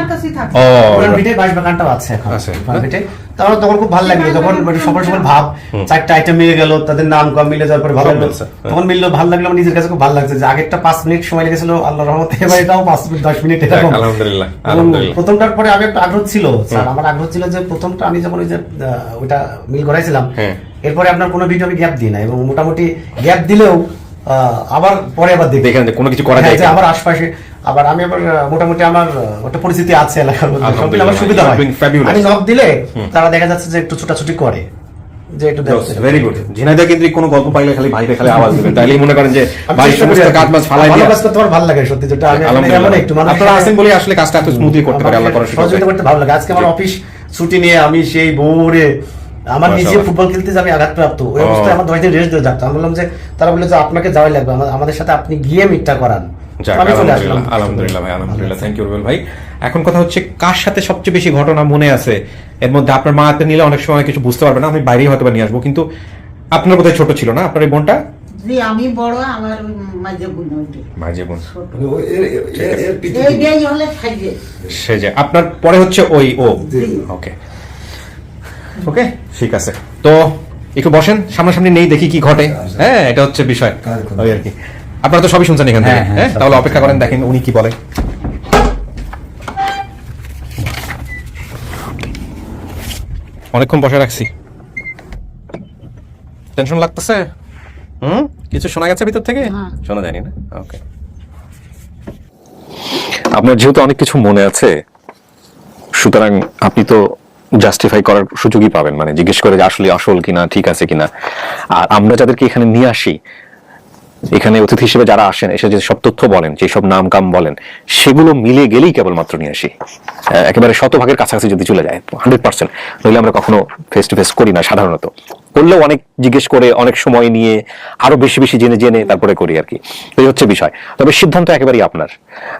ও পুরান ভিটে বাঁশবাগানটাও আছে এখন আছে। পুরান ভিটে। তারপর তখন খুব ভালো লাগলো যখন সকাল সকাল ভাব 4টা আইটেম মিলে গেল, তাদের নাম কম মিলে যাওয়ার পরে ভালো লাগলো, তখন মিললো ভালো লাগলো, আমার নিজের কাছে খুব ভালো লাগছে যে আগেরটা 5 মিনিট সময় লেগেছিল, আল্লাহর রহমতে এবার এটাও 5 মিনিট 10 মিনিট এরকম। আলহামদুলিল্লাহ এবং আলহামদুলিল্লাহ। প্রথমটার পরে আমি একটা আগ্রহ ছিল স্যার, আমার আগ্রহ ছিল যে প্রথমটা আমি যখন ওই যে ওইটা মিল করাইছিলাম, এরপরে আপনার কোনো ভিডিও আমি গ্যাপ দিই না, এবং মোটামুটি গ্যাপ দিলেও আবার পরে আবার দেখি দেখেন যে কোনো কিছু করা যায় যে আমার আশপাশে আবার আমি আবার মোটামুটি আমার একটা পরিস্থিতি আছে এলাকার মধ্যে, সবগুলো আমার সুবিধা হয়। আমি নক দিলে তারা দেখা যাচ্ছে যে একটু ছোটাছুটি করে, যে একটু ভেরি গুড। ঝিনাইদহ কেন্দ্রিক কোনো গল্প পাইলে খালি ভাইকে খালি আওয়াজ দিবেন, তাইলেই মনে করেন যে ভাই সমস্ত কাজ মাছ ফালাই দিয়ে কাজ করতে আমার ভালো লাগে সত্যি, যেটা আমি এমন একটু মানুষ আপনারা আছেন বলে আসলে কাজটা এত স্মুথলি করতে পারে, আল্লাহ করার সহযোগিতা করতে ভালো লাগে। আজকে আমার অফিস ছুটি নিয়ে আমি সেই ভোরে আমার নিজে ফুটবল খেলতে যাবে আঘাতপ্রাপ্ত, ওই অবস্থায় আমার 10 দিন রেস্ট দিয়ে যাচ্ছে। আমি বললাম যে তারা বললো যে আপনাকে যাওয়াই লাগবে, আমাদের সাথে আপনি গিয়ে মিটটা করান। আলহামদুলিল্লাহ ভাই, আলহামদুলিল্লাহ, থ্যাংক ইউ রুবেল ভাই। এখন কথা হচ্ছে কার সাথে সবচেয়ে বেশি ঘটনা মনে আছে এর মধ্যে? আপনার মা হাতে নিলে অনেক সময় কিছু বুঝতে পারবে না, আমি বাইরেই হয়তো নিয়ে আসবো, কিন্তু আপনার বোধহয় ছোট ছিল না আপনার এই বোনটা? জি আমি বড়, আমার মাঝে বোন মাঝে বোন এই হলে খাইবে সে যে আপনার পরে হচ্ছে ওই ও ওকে ওকে ঠিক আছে। তো একটু বসেন, সামনাসামনি নেই, দেখি কি ঘটে। হ্যাঁ এটা হচ্ছে বিষয় ওই আর কি। আপনারা তো সবই শুনছেন এখান থেকে, হ্যাঁ তাহলে অপেক্ষা করেন, দেখেন উনি কি বলে। অনেকক্ষণ বসে রাখছি, টেনশন লাগতেছে? কিছু শোনা গেছে ভিতর থেকে? শোনা যায়নি না? ওকে। আপনার যেহেতু অনেক কিছু মনে আছে, সুতরাং আপনি তো জাস্টিফাই করার সুযোগই পাবেন, মানে জিজ্ঞেস করে যে আসলে আসল কিনা, ঠিক আছে কিনা। আর আমরা যাদেরকে এখানে নিয়ে আসি, এখানে অতিথি হিসেবে যারা আসেন, এসে যে সব তথ্য বলেন, যে সব নাম কাম বলেন, সেগুলো মিলে গেলেই কেবলমাত্র নিয়ে আসি। একেবারে শতভাগের কাছাকাছি যদি চলে যায় 100%, নইলে আমরা কখনো ফেস টু ফেস করি না। সাধারণত করলেও অনেক জিজ্ঞেস করে, অনেক সময় নিয়ে, আরো বেশি বেশি জেনে জেনে তারপরে করি আর কি। এই হচ্ছে বিষয়। তবে সিদ্ধান্ত একেবারেই আপনার।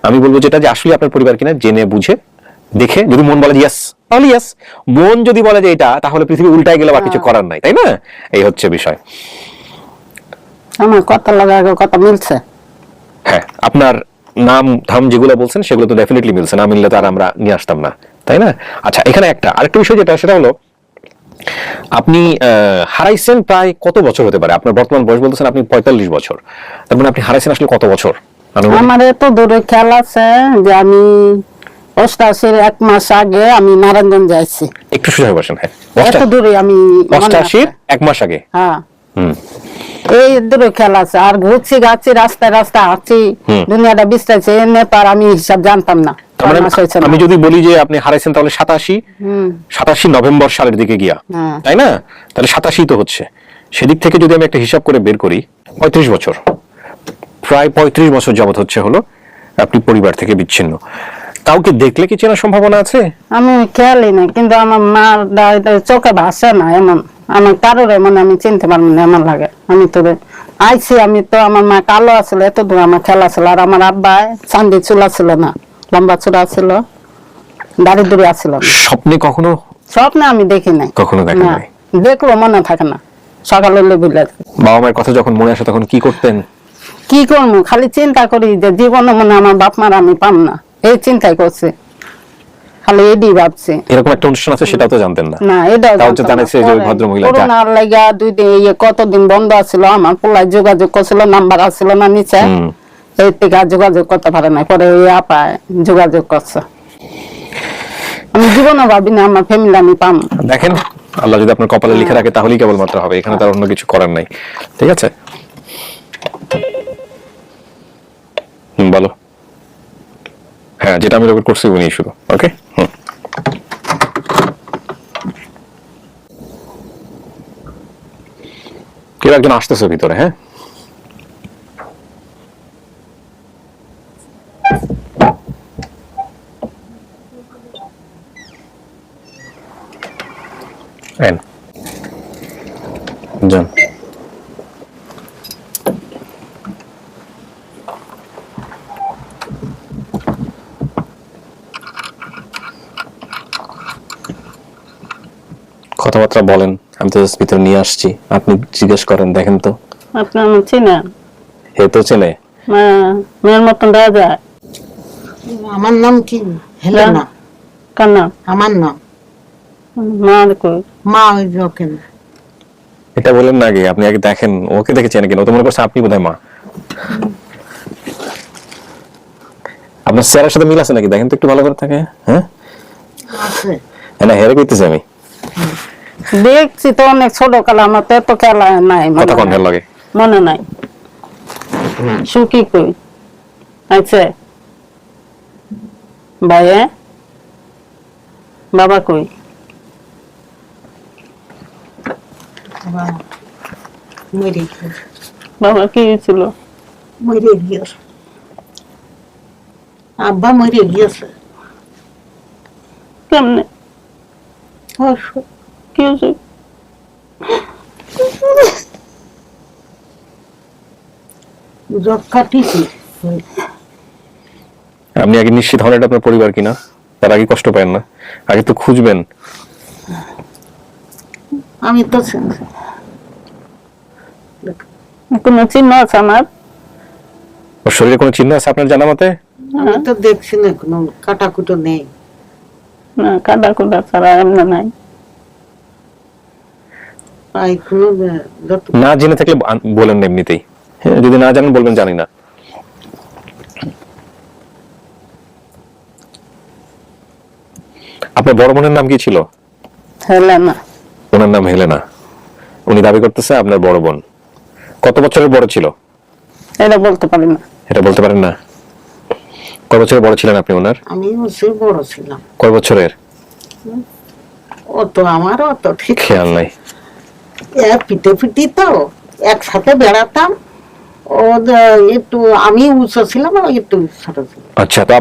আমি বলবো যেটা যে আসলে আপনার পরিবার কিনা, জেনে বুঝে দেখে, যদি মন বলে ইয়াস তাহলে ইয়াস, মন যদি বলে যে এটা, তাহলে পৃথিবী উল্টায় গেলে আর কিছু করার নাই, তাই না? এই হচ্ছে বিষয়। আমার কথা লাগা কথা মিলছে। হ্যাঁ, আপনার নাম ধাম যেগুলো বলছেন সেগুলো তো ডেফিনেটলি মিলছে, না মিললে তো আর আমরা নিয়ে আসতাম না, তাই না? আচ্ছা, এখানে আরেকটা বিষয় যেটা, সেটা হলো আপনি হারাইছেন প্রায় কত বছর হতে পারে? আপনার বর্তমান বয়স বলতেছেন আপনি 45 বছর, তার মানে আপনি হারাইছেন আসলে কত বছর? আমার এত দূরে খেয়াল আছে যে আমি 88-র 1 মাস আগে আমি নারায়ণগঞ্জ যাইছি। একটু সোজা বসেন। হ্যাঁ, এত দূরে আমি 88-র 1 মাস আগে। হ্যাঁ, এই দূরে খেলা আছে। আর ঘুরছি গাছি, রাস্তায় রাস্তায় আছি, দুনিয়াটা বিস্তারিছে, নেপার আমি হিসাব জানতাম না। আমি যদি বলি যে আপনি হারাইছেন তাহলে 87 নভেম্বর সালের দিকে গিয়া, তাই না? তাহলে 87 তো হচ্ছে। সেদিক থেকে যদি আমি একটা হিসাব করে বের করি, 35 বছর, প্রায় 35 বছর যাবত হচ্ছে হলো আপনি পরিবার থেকে বিচ্ছিন্ন। কাউকে দেখলে কি চেনার সম্ভাবনা আছে? আমি খেয়ালই না, কিন্তু আমার মার চোখে ভাসে না এমন। আমার কারোর মানে আমি চিনতে পারবো না এমন লাগে। আমি তো আইছি, আমি তো আমার মা কালো আছিল, এত দূর আমার খেলা ছিল। আর আমার আব্বা চান্দি চুলা ছিল না, লম্বা চূড়া ছিল, দাড়ি দুড়ি আছিল। স্বপ্নে কখনো? স্বপ্নে আমি দেখি নাই, কখনো দেখেন নাই? দেখলো মনে থাকে না, সকালে বুঝলে। বাবা মায়ের কথা যখন মনে আসে তখন কি করতেন? কি করবো, খালি চিন্তা করি যে জীবনে মনে আমার বাপ মার আমি পাম না, এই চিন্তাই করছি, খালি এডি ভাবছি। এরকম একটা অনুষ্ঠান আছে সেটাও তো জানতেন না? না, এটাও জানাইছে যে ভদ্র মহিলা করোনার লাগা 2 দিন কতদিন বন্ধ আছিল, আমার পোলায় যোগাযোগ করছিল, নাম্বার আসছিল না নিচে, এই থেকে যোগাযোগ করতে পারে না। পরে ওই আপায় যোগাযোগ করছে। আমি জীবনে ভাবি না আমার ফ্যামিলি আমি পাম। দেখেন, আল্লাহ যদি আপনার কপালে লিখে রাখে তাহলেই কেবলমাত্র হবে, এখানে তার অন্য কিছু করার নাই। ঠিক আছে, বলো। হ্যাঁ, যেটা আমি রেকর্ড করছি উনি শুধু। ওকে, কেউ একজন আসতেছে ভিতরে। হ্যাঁ, যান। কথাবার্তা বলেন, আমি তো just ভিতরে নিয়ে আসছি, আপনি জিজ্ঞেস করেন, দেখেন তো। আপনি আমার চিনেন? হে তো চেনে। মেয়ের মতন দেওয়া যায়? আমার নাম কি? হেলেনা। কার নাম? আমার নাম। মার কই? মা ওই যখন এটা বলেন না আগে, আপনি আগে দেখেন ওকে দেখে চেনে কিনা। ও তো মনে করছে আপনি বোধহয় মা। আপনার চেহারার সাথে মিল আছে নাকি দেখেন তো একটু ভালো করে থাকে। হ্যাঁ আছে। না হেরে কইতেছি আমি। দেখছি তো অনেক ছোট কালে, আমার তো এত খেলা নাই, কথা কোন হের লাগে মনে নাই। সুখী কই? আচ্ছা ভাইয়া, বাবা কই? মরে গিয়েছে। বাবা কি হয়েছিল? মরে গিয়েছে। আব্বা মরে গিয়েছে। কেমনে? অসুখ। কি হয়েছে? যক্ষা ঠিকই। আপনি আগে নিশ্চিত হন এটা আপনার পরিবার কিনা, তার আগে কষ্ট পাবেন না, আগে তো খুঁজবেন। আমি তো শুনছি। কোন চিহ্ন আছে আমার? ওর শরীরে কোনো চিহ্ন আছে আপনার জানা মতে? আমি তো দেখছি না, কোনো কাটাকুটো নেই। না, কাদা কুদা ছাড়া এমনি নাই। পাই কোনো যত না জেনে থাকলে বলেন না এমনিতেই। হ্যাঁ, যদি না জানেন বলবেন জানি না। আপনার বড় বোনের নাম কি ছিল? হেলেনা। ওনার নাম হেলেনা। উনি দাবি করতেছে আপনার বড় বোন। কত বছরের বড় ছিল? এটা বলতে পারি না। এটা বলতে পারেন না? কয় বছরের বড় ছিলেন আপনি ওনার? আমি হচ্ছে বড় ছিলাম। কয় বছরের? অত আমার অত ঠিক খেয়াল নাই। পিঠে পিটি তো একসাথে বেড়াতাম। ও একটু আমি উঁচু ছিলাম, ও একটু ছোট ছিল। আচ্ছা, তো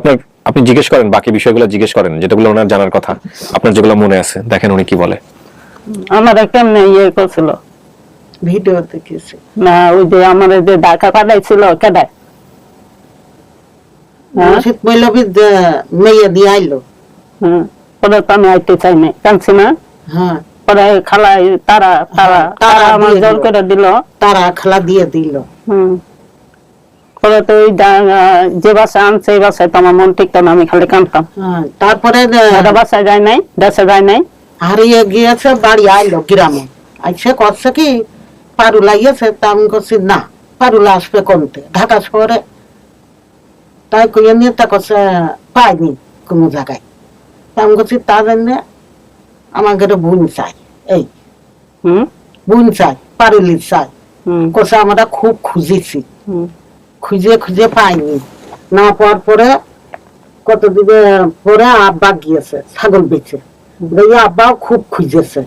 আপনি জিজ্ঞেস করেন, বাকি বিষয়গুলো জিজ্ঞেস করেন, যেটাগুলো ওনার জানার কথা, আপনার যেগুলো মনে আছে, দেখেন উনি কি বলে। আমার কেমনে ইয়ে করছিল? ভিডিও দেখেছি। না, ওই যে আমার যে ঢাকা পাঠাইছিল কেডায়? শীত মৈলবী মেয়ে দিয়ে আইলো। পরে তো আমি আইতে চাই না, কাঁদছি না। হ্যাঁ, পরে খালাই তারা তারা তারা আমার জোর করে দিল। তারা খেলা দিয়ে দিল। পরে তো ওই যে বাসায় আনছে এই বাসায় তো আমার মন টিকতো না, আমি খালি কাঁদতাম। তারপরে বাসায় যায় নাই, দেশে যায় নাই। হারিয়ে গিয়েছে, বাড়ি আইলো গ্রামে। আইসে করছে কি পারুলা গিয়েছে, তা আমি করছি না, পারুলা আসবে কোনতে ঢাকা শহরে। তাই কইয়া নিয়ে তা করছে পাইনি কোনো জায়গায়। তা আমি করছি তা জন্যে আমাকে বোন চাই, এই বোন চাই, পারুলি চাই। করছে আমরা খুব খুঁজেছি, খুঁজে খুঁজে পাইনি। না পাওয়ার পরে কতদিনে পরে আব্বা গিয়েছে ছাগল বেচে, আব্বাও খুব খুঁজেছে।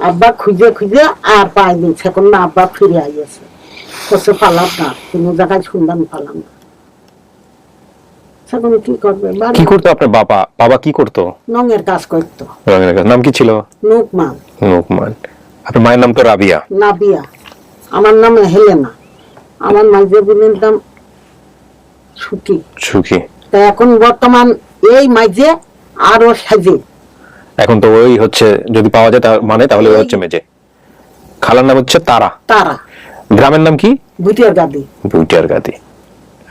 আব্বা খুঁজে খুঁজে আর পাইনি, সেখন না আব্বা ফিরে আইয়েছে। করছে পালাম না, কোনো জায়গায় সন্ধান পালাম না। সেখন কি করবে? কি করতো আপনার বাবা? বাবা কি করতো? নঙের কাজ করতো। রঙের কাজ। নাম কি ছিল? নুকমান। নুকমান। আপনার মায়ের নাম তো রাবিয়া। নাবিয়া। আমার নাম হেলেনা। আমার মাঝে বোনের নাম সুখী। সুখী। তা এখন বর্তমান এই মাঝে আরো সাজে। এখন তো ওই হচ্ছে, যদি পাওয়া যায় মানে তাহলে ওই হচ্ছে মেজে। খালার নাম হচ্ছে তারা। তারা। গ্রামের নাম কি? বুটিয়ার গাদি। বুটিয়ার গাদি।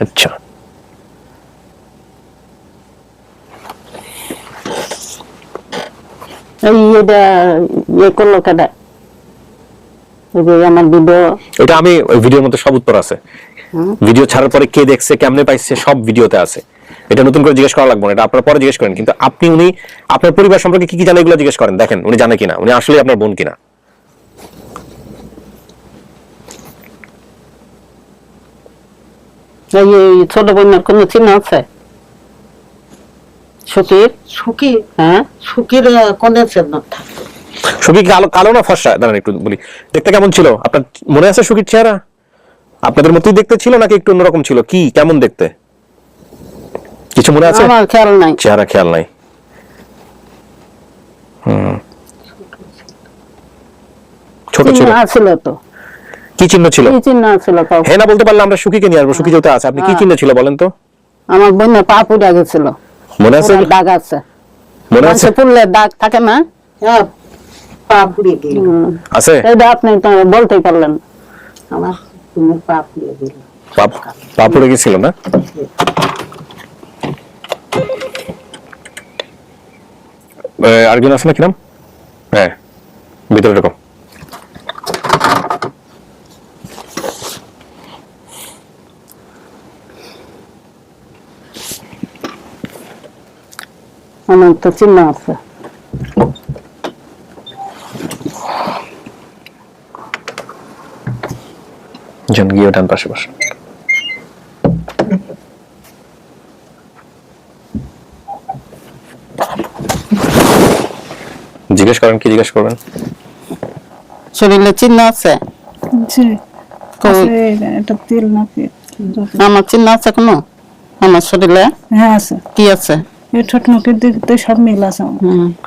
আচ্ছা, ইয়ে করলো কেডা? আমার ভিডিও, এটা আমি ওই ভিডিওর মধ্যে সব উত্তর আছে। ভিডিও ছাড়ার পরে কে দেখছে, কেমনে পাইছে, সব ভিডিওতে আছে। এটা নতুন করে জিজ্ঞেস করা লাগবে না, এটা আপনার পরে জিজ্ঞেস করেন। কিন্তু আপনি উনি আপনার পরিবার সম্পর্কে কি কি জানে এগুলো জিজ্ঞেস করেন, দেখেন উনি জানে কিনা, উনি আসলে আপনার বোন কিনা। ছোট বোনের কোন চিহ্ন আছে? সুখীর? সুখী? হ্যাঁ, সুখীর কোনের চিহ্ন থাকে। সুখী কালো কালো না ফর্সা? দাঁড়ান একটু বলি, দেখতে কেমন ছিল আপনার মনে আছে? সুখীর চেহারা আপনাদের মতোই দেখতে ছিল নাকি একটু অন্যরকম ছিল? কি কেমন দেখতে কিছু মনে আছে? আমার খেয়াল নাই, চেহারা খেয়াল নাই। ছোট ছিল ছিল তো। কি চিহ্ন ছিল? কি চিহ্ন ছিল? হ্যাঁ না বলতে পারলে আমরা সুখীকে নিয়ে আসবো। সুখী যেটা আছে, আপনি কি চিহ্ন ছিল বলেন তো? আমার বোনের পা পুড়ে গেছিল। মনে আছে? দাগ আছে, মনে আছে? পুড়লে দাগ থাকে না? হ্যাঁ, পা পুড়িয়ে দিল। আছে এটা আপনি তো বলতেই পারলেন। আমার বোনের পা পুড়িয়ে দিল। পা পড়ে গেছিল না? আরেকজন আছে না, কি নাম? হ্যাঁ, ভিতরে ঢোকো। আমার তো চিহ্ন আছে। জন গিয়ে ডান পাশে বসে। জিজ্ঞেস করেন, কি জিজ্ঞেস করবেন? শরীরে চিহ্ন আছে? জি কই? এটা তেল নাকি? আমার চিহ্ন আছে কোনো আমার শরীরে? হ্যাঁ আছে। কি আছে? এই ঠোঁট মুখের দিকে সব মিল আছে।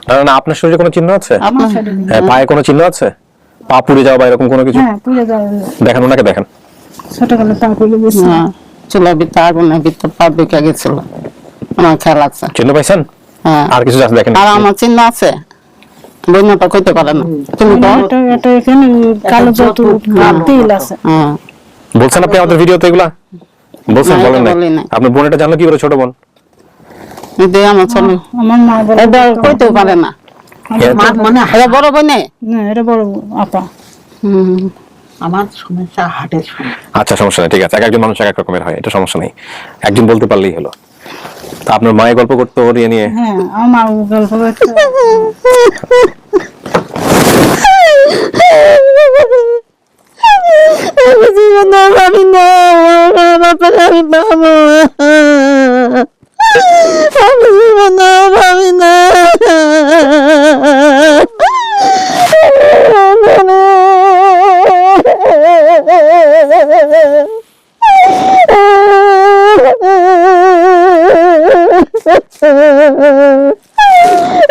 না না, আপনার শরীরে কোনো চিহ্ন আছে? আপনার হ্যাঁ, পায়ে কোনো চিহ্ন আছে? পা পুড়ে যাওয়া বা এরকম কোনো কিছু? হ্যাঁ পুড়ে যাওয়া। দেখান, ওনাকে দেখান। ছোটবেলা পা পুড়ে গেছে। চুলার ভিতরে আগুনের ভিতরে পা ঢুকে গেছিল, আমার খেয়াল আছে। চিহ্ন পাইছেন? হ্যাঁ। আর কিছু আছে দেখেন? আর আমার চিহ্ন আছে, বন্যাটা কইতে পারে না। তুমি তো এটা এখানে কালো যত তেল আছে। হ্যাঁ, বলছেন আপনি আমাদের ভিডিওতে এগুলা বলছেন? না, বলেন এটা না। বলি নাই। আপনার বোন এটা জানলো কি করে? ছোট বোন? এটা আমার ছেলে, আমার মা বলে এটা কইতেও পারে না। আমার মনে হয় এটা বড় বোন? না এটা বড় আপা। আমার সমস্যা হার্টের সমস্যা। আচ্ছা, সমস্যা নেই, ঠিক আছে। এক একজন মানুষ এক এক রকমের হয়, এটা সমস্যা নেই। একজন বলতে পারলেই হলো। তা আপনার মায়ের গল্প করতে ওর ইয়ে নিয়ে? হ্যাঁ আমার গল্প করতে। আমি না, আমি পাবো, আমি জীবন ভাবি না।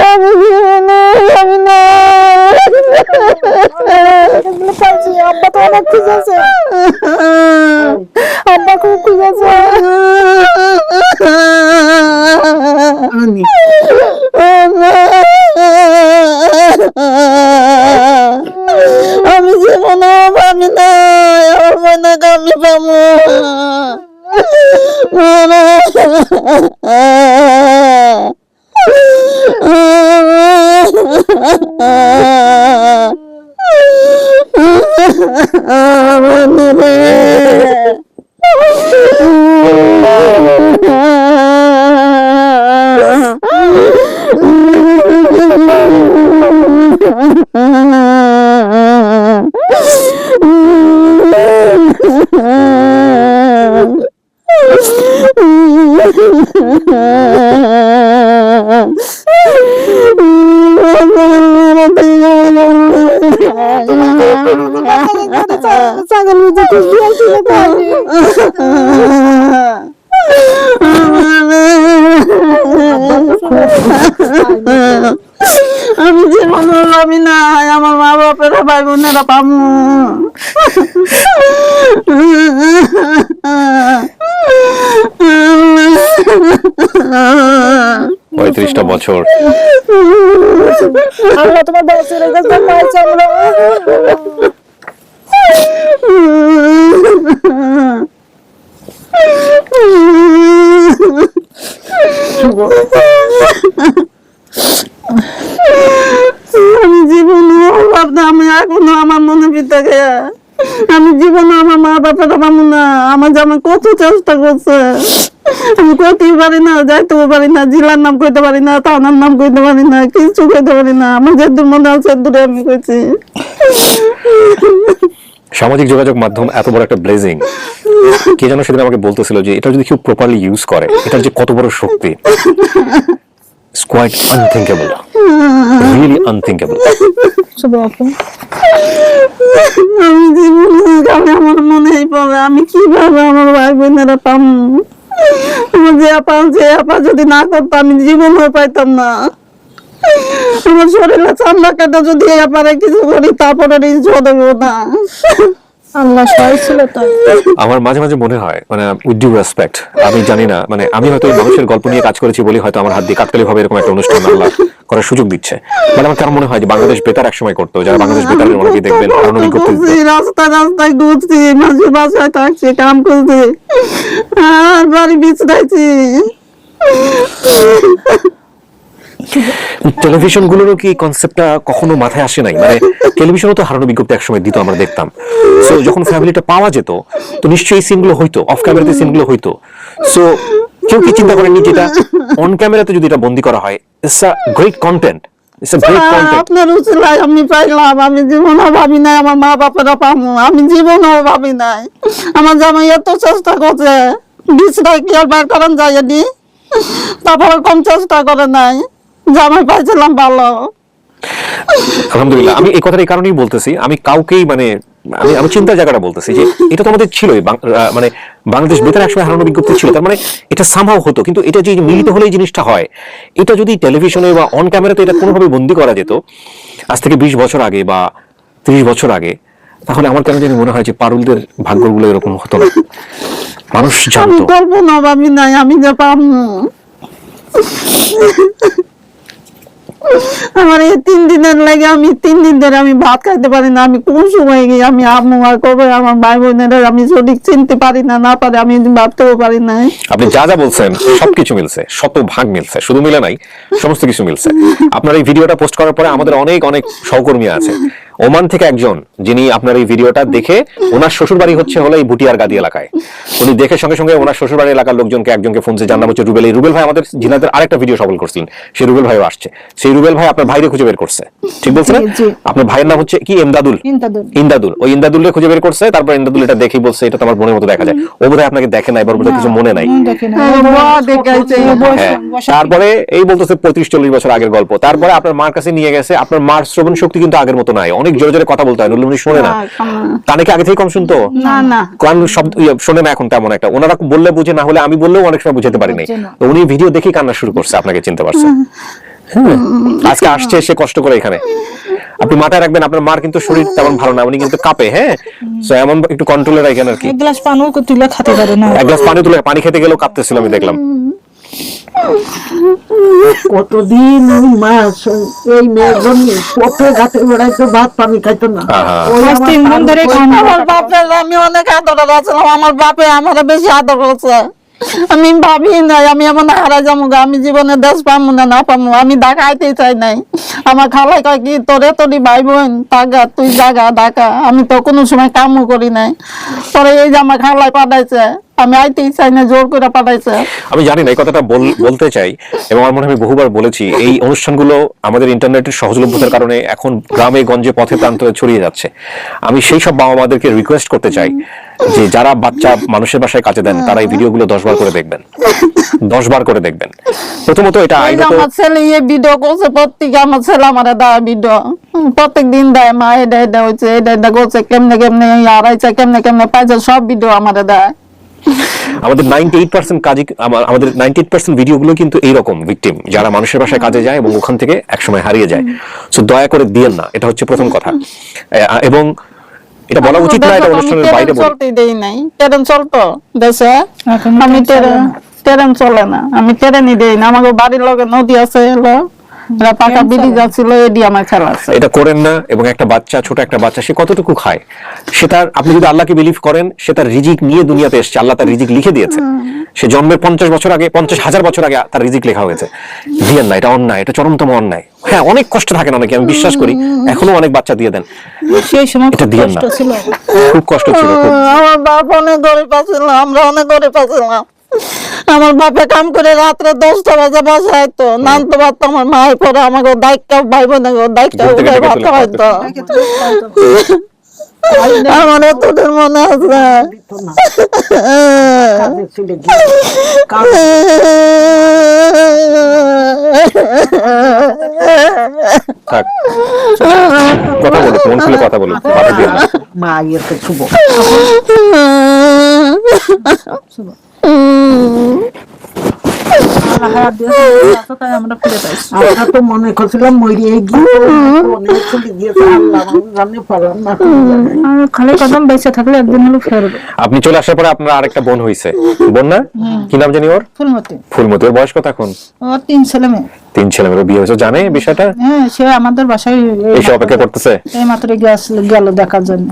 আমি জীবন ভাবি না। আব্বা তো অনেক খুঁজেছে, আব্বা খুব খুঁজেছে। আমি জীবন ভাবি না আমার মনে আমি পাবো। আমি জীবন ভাবি না আমার মা বাপের ভাই বোনেরা পাবো। 35টা বছর আল্লাহ তোমার বাচ্চারা কাছে পাইছে আমরা। আমি জীবন আমি এখনো আমার মনে ভিতরে আমি জীবন আমার মা বাপেরা পাবো না। আমার জামাই কত চেষ্টা করছে, আমি কইতেই পারি না, যাইতেও পারি না, জেলার নাম কইতে পারি না, থানার নাম কইতে পারি না, কিছু কইতে পারি না। আমার যে দূর মনে আছে দূরে আমি কইছি। সামাজিক যোগাযোগ মাধ্যম এত বড় একটা ব্লেজিং, কে যেন সেদিন আমাকে বলতেছিল যে এটা যদি কেউ প্রপারলি ইউজ করে এটার যে কত বড় শক্তি, it's quite unthinkable, really unthinkable. আমি জীবনে আমার মনেই পড়ে আমি কিভাবে আমার ভাই বোনেরা পাম। আমার যে আপা যদি না করতো আমি জীবনও পাইতাম না। আমার শরীরে চামড়া কাটা যদি আপারে কিছু করি তারপরে রিস্ক দেবো না। আল্লাহ সহায় ছিল তাই। আমার মাঝে মাঝে মনে হয় মানে উইথ ডিউ রেসপেক্ট, আমি জানি না মানে আমি হয়তো এই মানুষের গল্প নিয়ে কাজ করেছি বলি হয়তো আমার হাত দিয়ে কাকতালি ভাবে এরকম একটা অনুষ্ঠান আল্লাহ করার সুযোগ দিচ্ছে। মানে আমার কেন মনে হয় যে বাংলাদেশ বেতার একসময় করতো, যারা বাংলাদেশ বেতারের অনেকেই দেখবেন আরণবিক করতে দিত। রাস্তায় রাস্তায় ঘুরছি, মানুষের বাসায় থাকছি, কাম করছি, আর বাড়ি বিছড়াইছি। টেলিভিশন গুলোরও কি কনসেপ্টটা কখনো মাথায় আসে নাই? মানে টেলিভিশনও তো হারানো বিজ্ঞপ্তি একসময় দিত, আমরা দেখতাম। সো যখন ফ্যামিলিটা পাওয়া যেত তো নিশ্চয়ই সিনগুলো হইতো, অফ ক্যামেরাতে সিনগুলো হইতো। সো কেউ কি চিন্তা করেননি যেটা অন ক্যামেরাতে যদি এটা বন্দি করা হয়, it's a great content, it's a great content. আপনার উচিলায় আমি পাইলাম, আমি জীবনও ভাবি নাই আমার মা বাপেরা পাবো, আমি জীবনও ভাবি নাই। আমার জামাই এত চেষ্টা করছে, বিছড়ায় কি আর বার করেন যায়নি, তারপরে কম চেষ্টা করে নাই, জামাই পাইছিলাম ভালো। আলহামদুলিল্লাহ। আমি এই কথাটা এই কারণেই বলতেছি, আমি কাউকেই মানে আমি চিন্তার জায়গাটা বলতেছি যে এটা তো আমাদের ছিলই, মানে বাংলাদেশ বেতার একসময় হারানো বিজ্ঞপ্তি ছিল, তার মানে এটা সামহাও হতো। কিন্তু এটা যে মিলিত হলে এই জিনিসটা হয়, এটা যদি টেলিভিশনে বা অন ক্যামেরাতে এটা কোনোভাবে বন্দি করা যেত আজ থেকে 20 বছর আগে বা 30 বছর আগে, তাহলে আমার কেন জানি মনে হয় যে পারুলদের ভাগ্যগুলো এরকম হতো না, মানুষ আমি জানতো। কল্পনা ভাবি নাই আমি যে পাবো। আমার এই 3 দিনের লাগে আমি 3 দিন ধরে আমি ভাত খাইতে পারি না। আমি কোন সময় গিয়ে আমি আম্মু আর কবে আমার ভাই বোনেরা আমি সঠিক চিনতে পারি না, না পারে আমি ভাবতেও পারি না। আপনি যা যা বলছেন সবকিছু মিলছে, শতভাগ মিলছে, শুধু মিলে নাই, সমস্ত কিছু মিলছে। আপনার এই ভিডিওটা পোস্ট করার পরে আমাদের অনেক অনেক সহকর্মী আছে ওমান থেকে, একজন যিনি আপনার এই ভিডিওটা দেখে, ওনার শ্বশুর বাড়ি হচ্ছে হলো এই বুটিয়ার গাদি এলাকায়, উনি দেখে সঙ্গে সঙ্গে ওনার শ্বশুর বাড়ির এলাকার লোকজনকে একজনকে ফোন দিয়ে, যার নাম হচ্ছে রুবেল। এই রুবেল ভাই আমাদের জিনাদের আরেকটা ভিডিও সফল করছিলেন, সেই রুবেল ভাইও আসছে। সেই রুবেল ভাই আপনার ভাইরে খুঁজে বের করছে, ঠিক বলছেন? আপনার ভাইয়ের নাম হচ্ছে কি? ইমদাদুল। ইমদাদুল, ওই ইমদাদুলকে খুঁজে বের করছে। তারপর ইমদাদুল এটা দেখেই বলছে এটা তো আমার বোনের মতো দেখা যায়। ও বোধহয় আপনাকে দেখে নাই, বোধহয় কিছু মনে নাই। হ্যাঁ, তারপরে এই বলতেছে 35-40 বছর আগের গল্প। তারপরে আপনার মার কাছে নিয়ে গেছে, আপনার মার শ্রবণ শক্তি কিন্তু আগের মতো নাই, অনেক জোরে জোরে কথা বলতে হয়, নইলে উনি শোনে না। কানে কি আগে থেকে কম শুনতো? কান শব্দ শোনে না এখন তেমন একটা, ওনারা বললে বুঝে, না হলে আমি বললেও অনেক সময় বুঝাতে পারি নাই। তো উনি ভিডিও দেখেই কান্না শুরু করছে, আপনাকে চিনতে পারছে। আজকে আসছে সে কষ্ট করে এখানে। আপনি মাথায় রাখবেন আপনার মার কিন্তু শরীর তেমন ভালো না, উনি কিন্তু কাঁপে। হ্যাঁ, সো এমন একটু কন্ট্রোলে রাখেন আর কি। এক গ্লাস পানিও তুলে খেতে পারে না, এক গ্লাস পানি তুলে পানি খেতে গেলেও কাঁপতেছিল, আমি দেখলাম। কতদিন ওই মাস এই মেয়ের জন্য পথে ঘাটে বেড়াইতো, ভাত পানি খাইতো না। আমার বাপের আমি অনেক আদর আছিলাম, আমার বাপে আমার বেশি আদর করছে। আমি ভাবি নাই আমি এমন হারা যাবো, আমি জীবনে দেশ পাবো না, না পাবো। আমি ঢাকা আইতেই চাই নাই। আমার খালাই কয় কি তোরে তোরই ভাই বোন টাকা তুই জাগা ঢাকা, আমি তো কোনো সময় কামও করি নাই। পরে এই যে আমার খালাই পাঠাইছে, আমি আইতেই চাই না, জোর করে পাঠাইছে। আমি জানি না এই কথাটা বলতে চাই, এবং আমার মনে হয় আমি বহুবার বলেছি, এই অনুষ্ঠানগুলো আমাদের ইন্টারনেটের সহজলভ্যতার কারণে এখন গ্রামে গঞ্জে পথে প্রান্তরে ছড়িয়ে যাচ্ছে। আমি সেই সব বাবা মাদেরকে রিকোয়েস্ট করতে চাই যে যারা বাচ্চা মানুষের বাসায় কাজে দেন তারা এই ভিডিওগুলো 10 বার করে দেখবেন, 10 বার করে দেখবেন। প্রথমত এটা আইনত, আমার ছেলে এই ভিডিও করছে, প্রত্যেকে আমার ছেলে আমার দেয় ভিডিও, প্রত্যেক দিন দেয়, মা এটা এটা হয়েছে, এটা এটা করছে, কেমনে কেমনে হারাইছে, কেমনে কেমনে পাইছে, সব ভিডিও আমার দেয়। আমাদের 98% কাজে, আমাদের 98% ভিডিওগুলো কিন্তু এইরকম ভিকটিম, যারা মানুষের বাসায় কাজে যায় এবং ওখান থেকে একসময় হারিয়ে যায়। সো দয়া করে দিয়েন না, এটা হচ্ছে প্রথম কথা। এবং এটা বলা উচিত না, এটা অনুষ্ঠানের বাইরে চলতেই দেই নাই। ট্রেন চলতো দেশে, আমি ট্রেন চলে না, আমি ট্রেনই দেই না। আমাকে বাড়ির লগে নদী আছে, এলো পাকা ব্রিজ ছিল, এডি আমার খেলা আছে। এটা করেন না। এবং একটা বাচ্চা, ছোট একটা বাচ্চা, সে কতটুকু খায়, সে তার, আপনি যদি আল্লাহকে বিলিভ করেন, সে তার রিজিক নিয়ে দুনিয়াতে এসেছে, আল্লাহ তার রিজিক লিখে দিয়েছে। সে জন্মের 50 বছর আগে, 50,000 বছর আগে তার রিজিক লেখা হয়েছে। দিয়েন না, এটা অন্যায়, এটা চরমতম অন্যায়। হ্যাঁ, অনেক কষ্ট থাকে অনেকে, আমি বিশ্বাস করি, এখনো অনেক বাচ্চা দিয়ে দেন, সেই সময় এটা দিয়েন না, খুব কষ্ট ছিল। আমার বাপ অনেক গরিব আছিল, আমরা অনেক গরিব আছিলাম। আমার বাপে কাম করে রাত্রে 10টা বাজে বাসায় তো নানতে পারতো, আমার মায়ের পরে আমাকে দায়িত্ব ভাই বোনের দায়িত্ব ভাত খাওয়াইতো। আমার এতদের মনে আছে। কথা বলুন, মন খুলে কথা বলুন, বাধা দিয়েন না। মা ইয়েতে শুভ তাই আমরা ফিরে পাইছি। আমরা তো মনে করছিলাম মরিয়ে গিয়ে অনেক চলে গিয়েছে, আল্লাহ জানে পারলাম না। খালি কদম বেঁচে থাকলে একদিন হলো ফেরবে। আপনি চলে আসার পরে আপনার আরেকটা বোন হইছে, বোন না? কি নাম জানি ওর? ফুলমতি। ফুলমতি। ওর বয়স কত এখন? ও 3 ছেলে মেয়ে। 3 ছেলে মেয়ে। বিয়ে হয়েছে, জানে বিষয়টা? হ্যাঁ, সে আমাদের বাসায় এসে অপেক্ষা করতেছে। এই মাত্র গেল দেখার জন্য।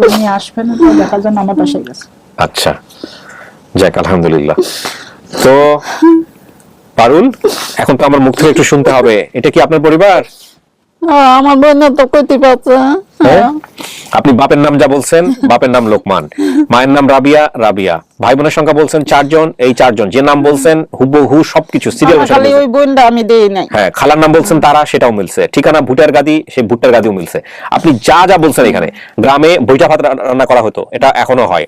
উনি আসবেন তো দেখার জন্য আমার বাসায় গেছে। আচ্ছা, যাক আলহামদুলিল্লাহ। তো পারুল, এখন তো আমার মুখ থেকে একটু শুনতে হবে, এটা কি আপনার পরিবার? আমার বোনের তো কইতে পারছে। হ্যাঁ? আপনি বাপের নাম যা বলছেন, বাপের নাম লোকমান, মায়ের নাম রাবিয়া, রাবিয়া, ভাই বোনের সংখ্যা বলছেন 4 জন, এই 4 জন যে নাম বলছেন হুবহু সবকিছু সিরিয়াল অনুসারে। খালি ওই বোনটা আমি দেই নাই। হ্যাঁ, খালার নাম বলছেন তারা, সেটাও মিলছে। ঠিকানা ভুটার গাদি, সেই ভুট্টার গাদিও মিলছে। আপনি যা যা বলছেন, এখানে গ্রামে বইটা ভাত রান্না করা হতো, এটা এখনো হয়।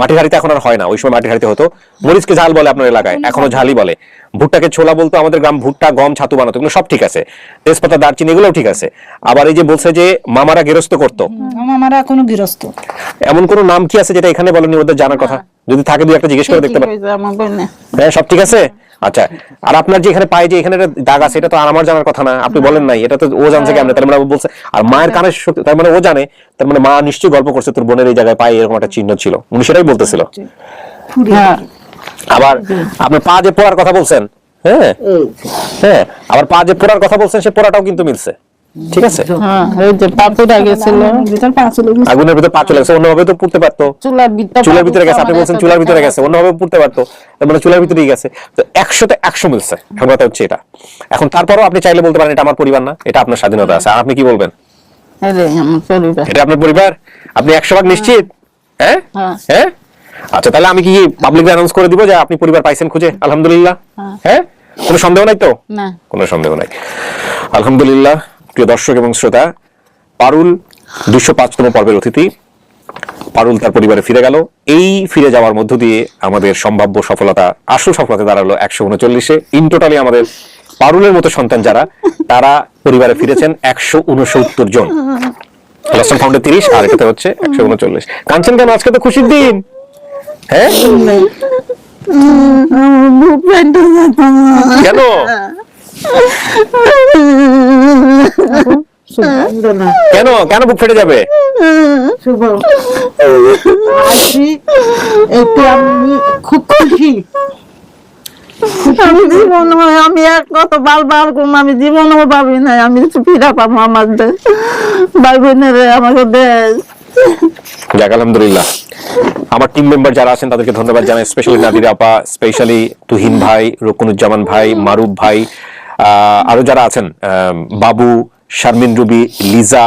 মাটির হাড়িতে এখন আর হয় না, ওই সময় মাটির হাড়িতে হতো। মরিচকে ঝাল বলে আপনার এলাকায়, এখনো ঝালই বলে। ভুট্টাকে ছোলা বলতো আমাদের গ্রাম, ভুট্টা গম ছাতু বানাতো, এগুলো সব ঠিক আছে। তেজপাতা দারচিনি এগুলোও ঠিক আছে। আবার এই যে বলছে যে মামারা গেরস্ত করতো, মামারা এখনো গৃহস্থ, এমন কোন নাম কি আছে যেটা এখানে বলেনি? ওদের জানার কথা, যদি থাকে দুই একটা জিজ্ঞেস করে দেখতে পারেন। হ্যাঁ, সব ঠিক আছে। আচ্ছা, আর আপনার যে এখানে পায়ে যে এখানে একটা দাগ আছে, এটা তো আর আমার জানার কথা না, আপনি বলেন নাই, এটা তো ও জানছে কেমনে? তার মানে বলছে, আর মায়ের কানে তার মানে ও জানে, তার মানে মা নিশ্চয়ই গল্প করছে তোর বোনের এই জায়গায় পায়ে এরকম একটা চিহ্ন ছিল, উনি সেটাই বলতেছিল। আবার আপনার পা যে পোড়ার কথা বলছেন, হ্যাঁ হ্যাঁ, আবার পা যে পোড়ার কথা বলছেন, সে পোড়াটাও কিন্তু মিলছে, ঠিক আছে? হ্যাঁ, এই যে পাপুরা গেছিল, ভিতর পা চলে গেছে, আগুনের ভিতরে পা চলে গেছে, অন্যভাবে তো পুড়তে পারতো। চুলার ভিতরে গেছে, আপনি বলছেন চুলার ভিতরে গেছে, অন্যভাবে পুড়তে পারতো, তার মানে চুলার ভিতরেই গেছে। তো 100তে 100 মিলছে, এখন কথা হচ্ছে এটা। এখন তারপরও আপনি চাইলে বলতে পারেন এটা আমার পরিবার না, এটা আপনার স্বাধীনতা আছে। আর আপনি কি বলবেন? এটা আপনার পরিবার, আপনি 100% নিশ্চিত? হ্যাঁ হ্যাঁ, আচ্ছা, তাহলে আমি কি পাবলিকলি অ্যানাউন্স করে দিব যে আপনি পরিবার পাইছেন খুঁজে? আলহামদুলিল্লাহ। হ্যাঁ, কোনো সন্দেহ নাই তো? না, কোনো সন্দেহ নাই। আলহামদুলিল্লাহ। প্রিয় দর্শক এবং শ্রোতা, পারুল 205তম পর্বের অতিথি। পারুল তার পরিবারে ফিরে গেল। এই ফিরে যাওয়ার মধ্য দিয়ে আমাদের সম্ভাব্য সফলতা, আসল সফলতা দাঁড়ালো 139-এ। ইন টোটালি আমাদের পারুলের মতো সন্তান যারা, তারা পরিবারে ফিরেছেন 169 জন। লাস্ট ফাউন্ডে 30, আর এটাতে হচ্ছে 139। কাঞ্চন কেন? আজকে তো খুশির দিন। হ্যাঁ, কেন? কেন কেন বুক ফেটে যাবে? আমি খুব খুশি। আমি জীবন আমি এক কত বারবার আমি জীবনও ভাবি নাই আমি ফিরা পাবো আমার দেশ, ভাই বোনের আমাকে দেশ। যাক আলহামদুলিল্লাহ। আমার টিম মেম্বার যারা আছেন তাদেরকে ধন্যবাদ জানাই, স্পেশালি নাদিরা আপা, স্পেশালি তুহিন ভাই, রুকনুজ্জামান ভাই, মারুফ ভাই, আরো যারা আছেন, বাবু, শারমিন রুবি, লিজা,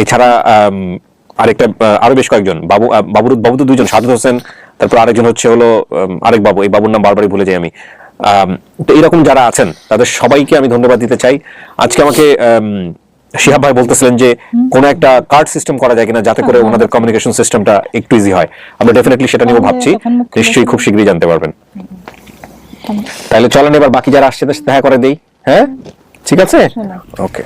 এছাড়া আরেকটা আরো বেশ কয়েকজন, বাবু তো 2 জন, সাদত হোসেন, তারপর আরেকজন হচ্ছে হলো আরেক বাবু, এই বাবুর নাম বারবারই ভুলে যাই আমি। তো এরকম যারা আছেন তাদের সবাইকে আমি ধন্যবাদ দিতে চাই। আজকে আমাকে শিহাব ভাই বলতেছিলেন যে কোন একটা কার্ড সিস্টেম করা যায় কিনা, যাতে করে ওনাদের কমিউনিকেশন সিস্টেমটা একটু ইজি হয়। আমরা ডেফিনেটলি সেটা নিয়েও ভাবছি, নিশ্চয়ই খুব শীঘ্রই জানতে পারবেন। তাহলে চলেন এবার বাকি যারা আসছে তাদের সাথে দেখা করে দেই। হ্যাঁ, ঠিক আছে, ওকে।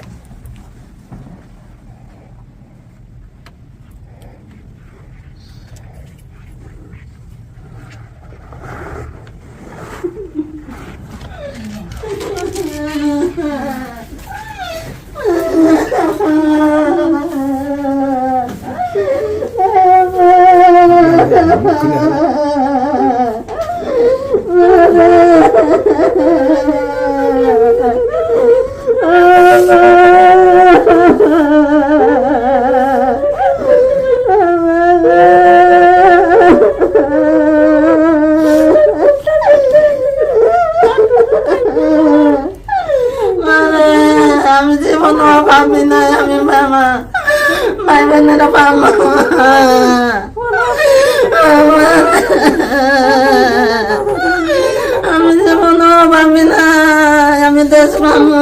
আমি জীবনও ভাবি নাই আমি মামা ভাই বোনেরা পাবো। আমি জীবনও ভাবি নাই আমি দেশ পাবো।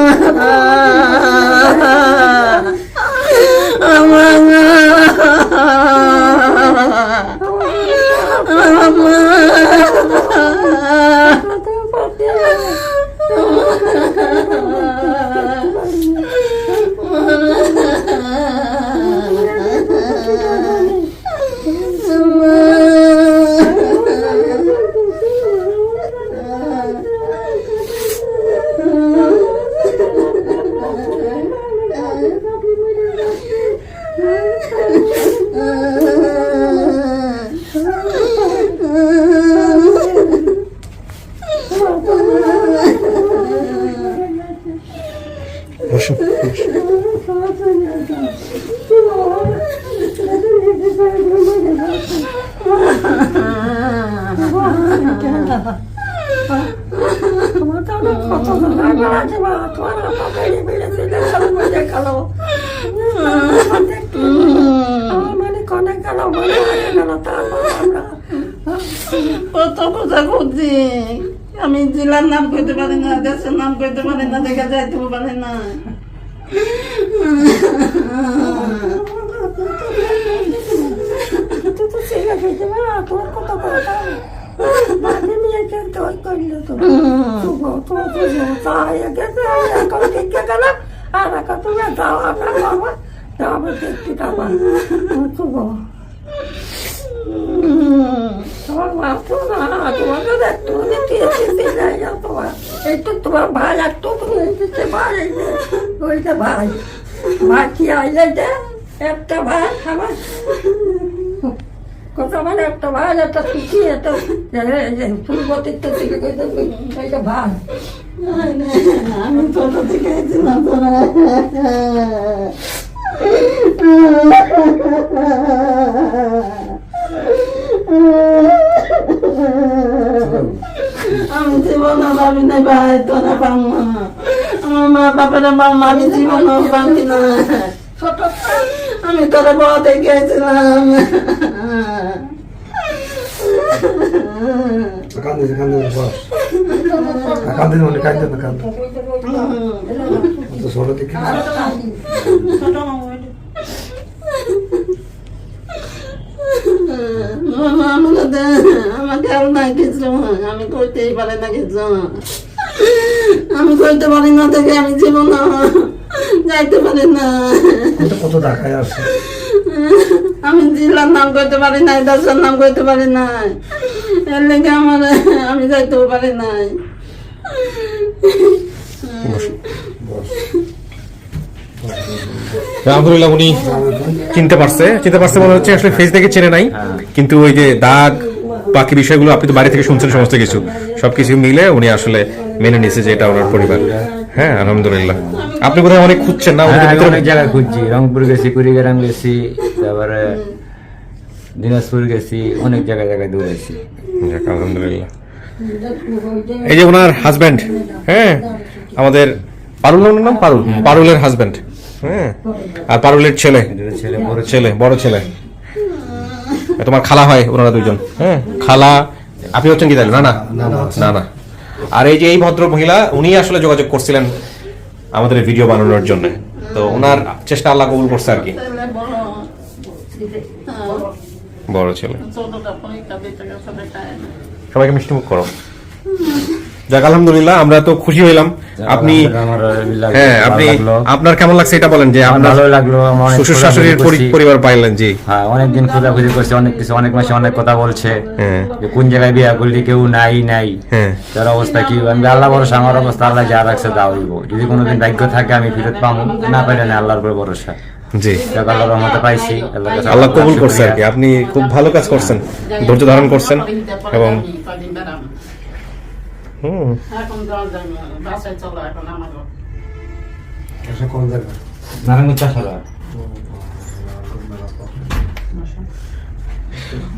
বসুন। কত কথা খুঁজছি, আমি জেলার নাম কইতে পারি না, দেশের নাম কইতে পারি না, দেখা যাইতে পারি না। তোমার ভাই একটু ভাই ভাই কি আইলে একটা ভাই আমার কথা মানে একটা ভাই একটা খুশি একটা পূর্বতীর্থ থেকে ভাই আমি ছোট থেকে ছিলাম আমি জীবন ভাবি নাই ভাই, তোরা পাবো আমার মা বাপের আমি জীবন পাবি না। আমি তোরা বড় দেখেছিলাম। আমাকে আর নাই কিছু, আমি কইতেই পারি না কিছু, আমি কইতে পারি না থেকে আমি জীবন যাইতে পারি না। কত টাকায় আছে? আমি জেলার নাম কইতে পারি নাই, দেশের নাম কইতে পারি নাই, এর লেগে আমার আমি যাইতেও পারি নাই। আলহামদুলিল্লাহ উনি চিনতে পারছে মনে হচ্ছে, আসলে ফেস দেখে চেনে নাই, কিন্তু ওই যে দাগ বাকি বিষয়গুলো আপনি তো বাড়ি থেকে শুনছেন সমস্ত কিছু, সবকিছু মিলে উনি আসলে মেনে নিয়েছে যে এটা ওনার পরিবার। হ্যাঁ আলহামদুলিল্লাহ। আপনি বোধহয় অনেক খুঁজছেন না? অনেক জায়গায় খুঁজছি, রংপুর গেছি, কুড়িগ্রাম গেছি, তারপরে দিনাজপুর গেছি, অনেক জায়গায় দৌড়েছি। আলহামদুলিল্লাহ। এই যে ওনার হাজবেন্ড, হ্যাঁ আমাদের পারুল নাম, পারুলের হাজবেন্ড, হ্যাঁ, আর পারুলের ছেলে, বড় ছেলে, তোমার খালা হয় ওনারা দুজন। হ্যাঁ খালা, আপনি হচ্ছেন কি তাহলে? না না না। আর এই যে এই ভদ্র মহিলা, উনি আসলে যোগাযোগ করছিলেন আমাদের ভিডিও বানানোর জন্য, তো ওনার চেষ্টা আল্লাহ কবুল করছে আর কি। বড় ছেলে, সবাইকে মিষ্টিমুখ করো। যাক আলহামদুলিল্লাহ, আমরা তো খুশি হইলাম। আপনি আপনার কেমন লাগছে এটা বলেন, যে আপনার ভালো লাগলো, শ্বশুর শাশুড়ির পরিবার পাইলেন? জি হ্যাঁ, অনেকদিন খোঁজাখুঁজি করছে, অনেক কিছু, অনেক মাসে অনেক কথা বলছে যে কোন জায়গায় বিয়া করলি, কেউ নাই তার অবস্থা কি। আমি আল্লাহ ভরসা, আমার অবস্থা আল্লাহ যা রাখছে দাও দিব, যদি কোনোদিন ভাগ্য থাকে আমি ফিরত পাবো, না পাইলে না আল্লাহর উপর ভরসা। জি আল্লাহর রহমতে পাইছি, আল্লাহ কবুল করছে আর কি। আপনি খুব ভালো কাজ করছেন, ধৈর্য ধারণ করছেন এবং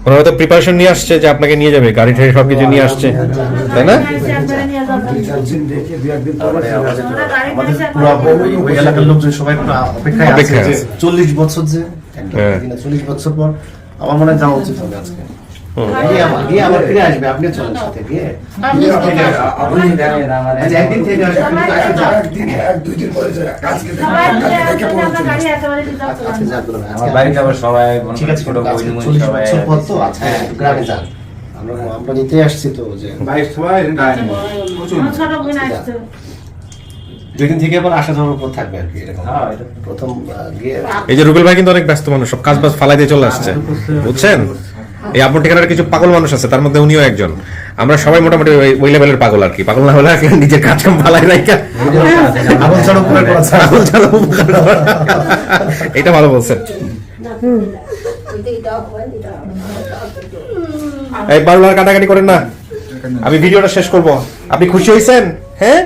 ওনারা তো প্রিপারেশন নিয়ে আসছে যে আপনাকে নিয়ে যাবে, গাড়ি ঠাড়ি সবকিছু নিয়ে আসছে, তাই না? এলাকার লোকজন সবাই অপেক্ষায় আছে 40 বছর, যে 40 বছর পর আমার মনে হয় যাওয়া উচিত হবে আজকে। আবার ফিরে আসবে, আপনি চলেন সাথে গিয়ে একদিন থেকে আমার বাড়িতে আবার সবাই ঠিক আছে, 40 বছর পর তো আছে গ্রামে যান, আমরা নিতে আসছি তো, যে দুই দিন থেকে আবার আসা যাওয়ার উপর থাকবে আর কি। এরকম প্রথম গিয়ে এই যে রুবেল ভাই কিন্তু অনেক ব্যস্ত মানুষ, সব কাজ বাজ ফালাই দিয়ে চলে আসছে, বুঝছেন? এই আপনার ঠিকানার কিছু পাগল মানুষ আছে, তার মধ্যে উনিও একজন। আমরা সবাই মোটামুটি ওই লেভেলের পাগল আর কি, পাগল না হলে নিজের কাজ কাম ফালাই নাই, এটা ভালো বলছেন। এই বারবার কাটাকাটি করেন না, আমি ভিডিওটা শেষ করব। আপনি খুশি হয়েছেন? হ্যাঁ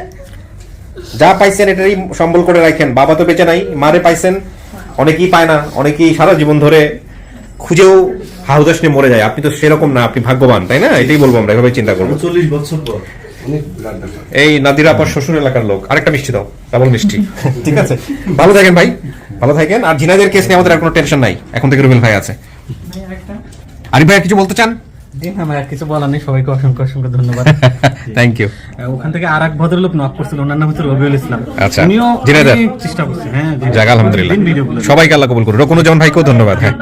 যা পাইছেন এটারই সম্বল করে রাখেন। বাবা তো বেঁচে নাই, মারে পাইছেন, অনেকেই পায় না, অনেকেই সারা জীবন ধরে খুঁজেও হাহুদাস নিয়ে মরে যায়। আপনি তো সেরকম না, আপনি ভাগ্যবান, তাই না? এটাই বলবো আমরা, এভাবে চিন্তা করবো। 40 বছর পর এই নাদিরা আপার শ্বশুর এলাকার লোক, আরেকটা মিষ্টি দাও, ডাবল মিষ্টি। ঠিক আছে, ভালো থাকেন ভাই, ভালো থাকেন। আর ঝিনাইদের কেস নিয়ে আমাদের আর কোনো টেনশন নাই, এখন থেকে রুবেল ভাই আছে। আরিফ ভাই কিছু বলতে চান? আমার আর কিছু বলার নেই, সবাইকে অসংখ্য অসংখ্য ধন্যবাদ। Thank you. ওখান থেকে আর এক ভদ্রলোক নক করছিল, ওনার নাম হচ্ছে রবিউল ইসলাম। আচ্ছা, উনিও ঝিনাইদহ চেষ্টা করছে। হ্যাঁ, যাক আলহামদুলিল্লাহ, সবাইকে আল্লাহ কবুল করুন। রকুনুজ্জামান ভাইকেও ধন্যবাদ। হ্যাঁ।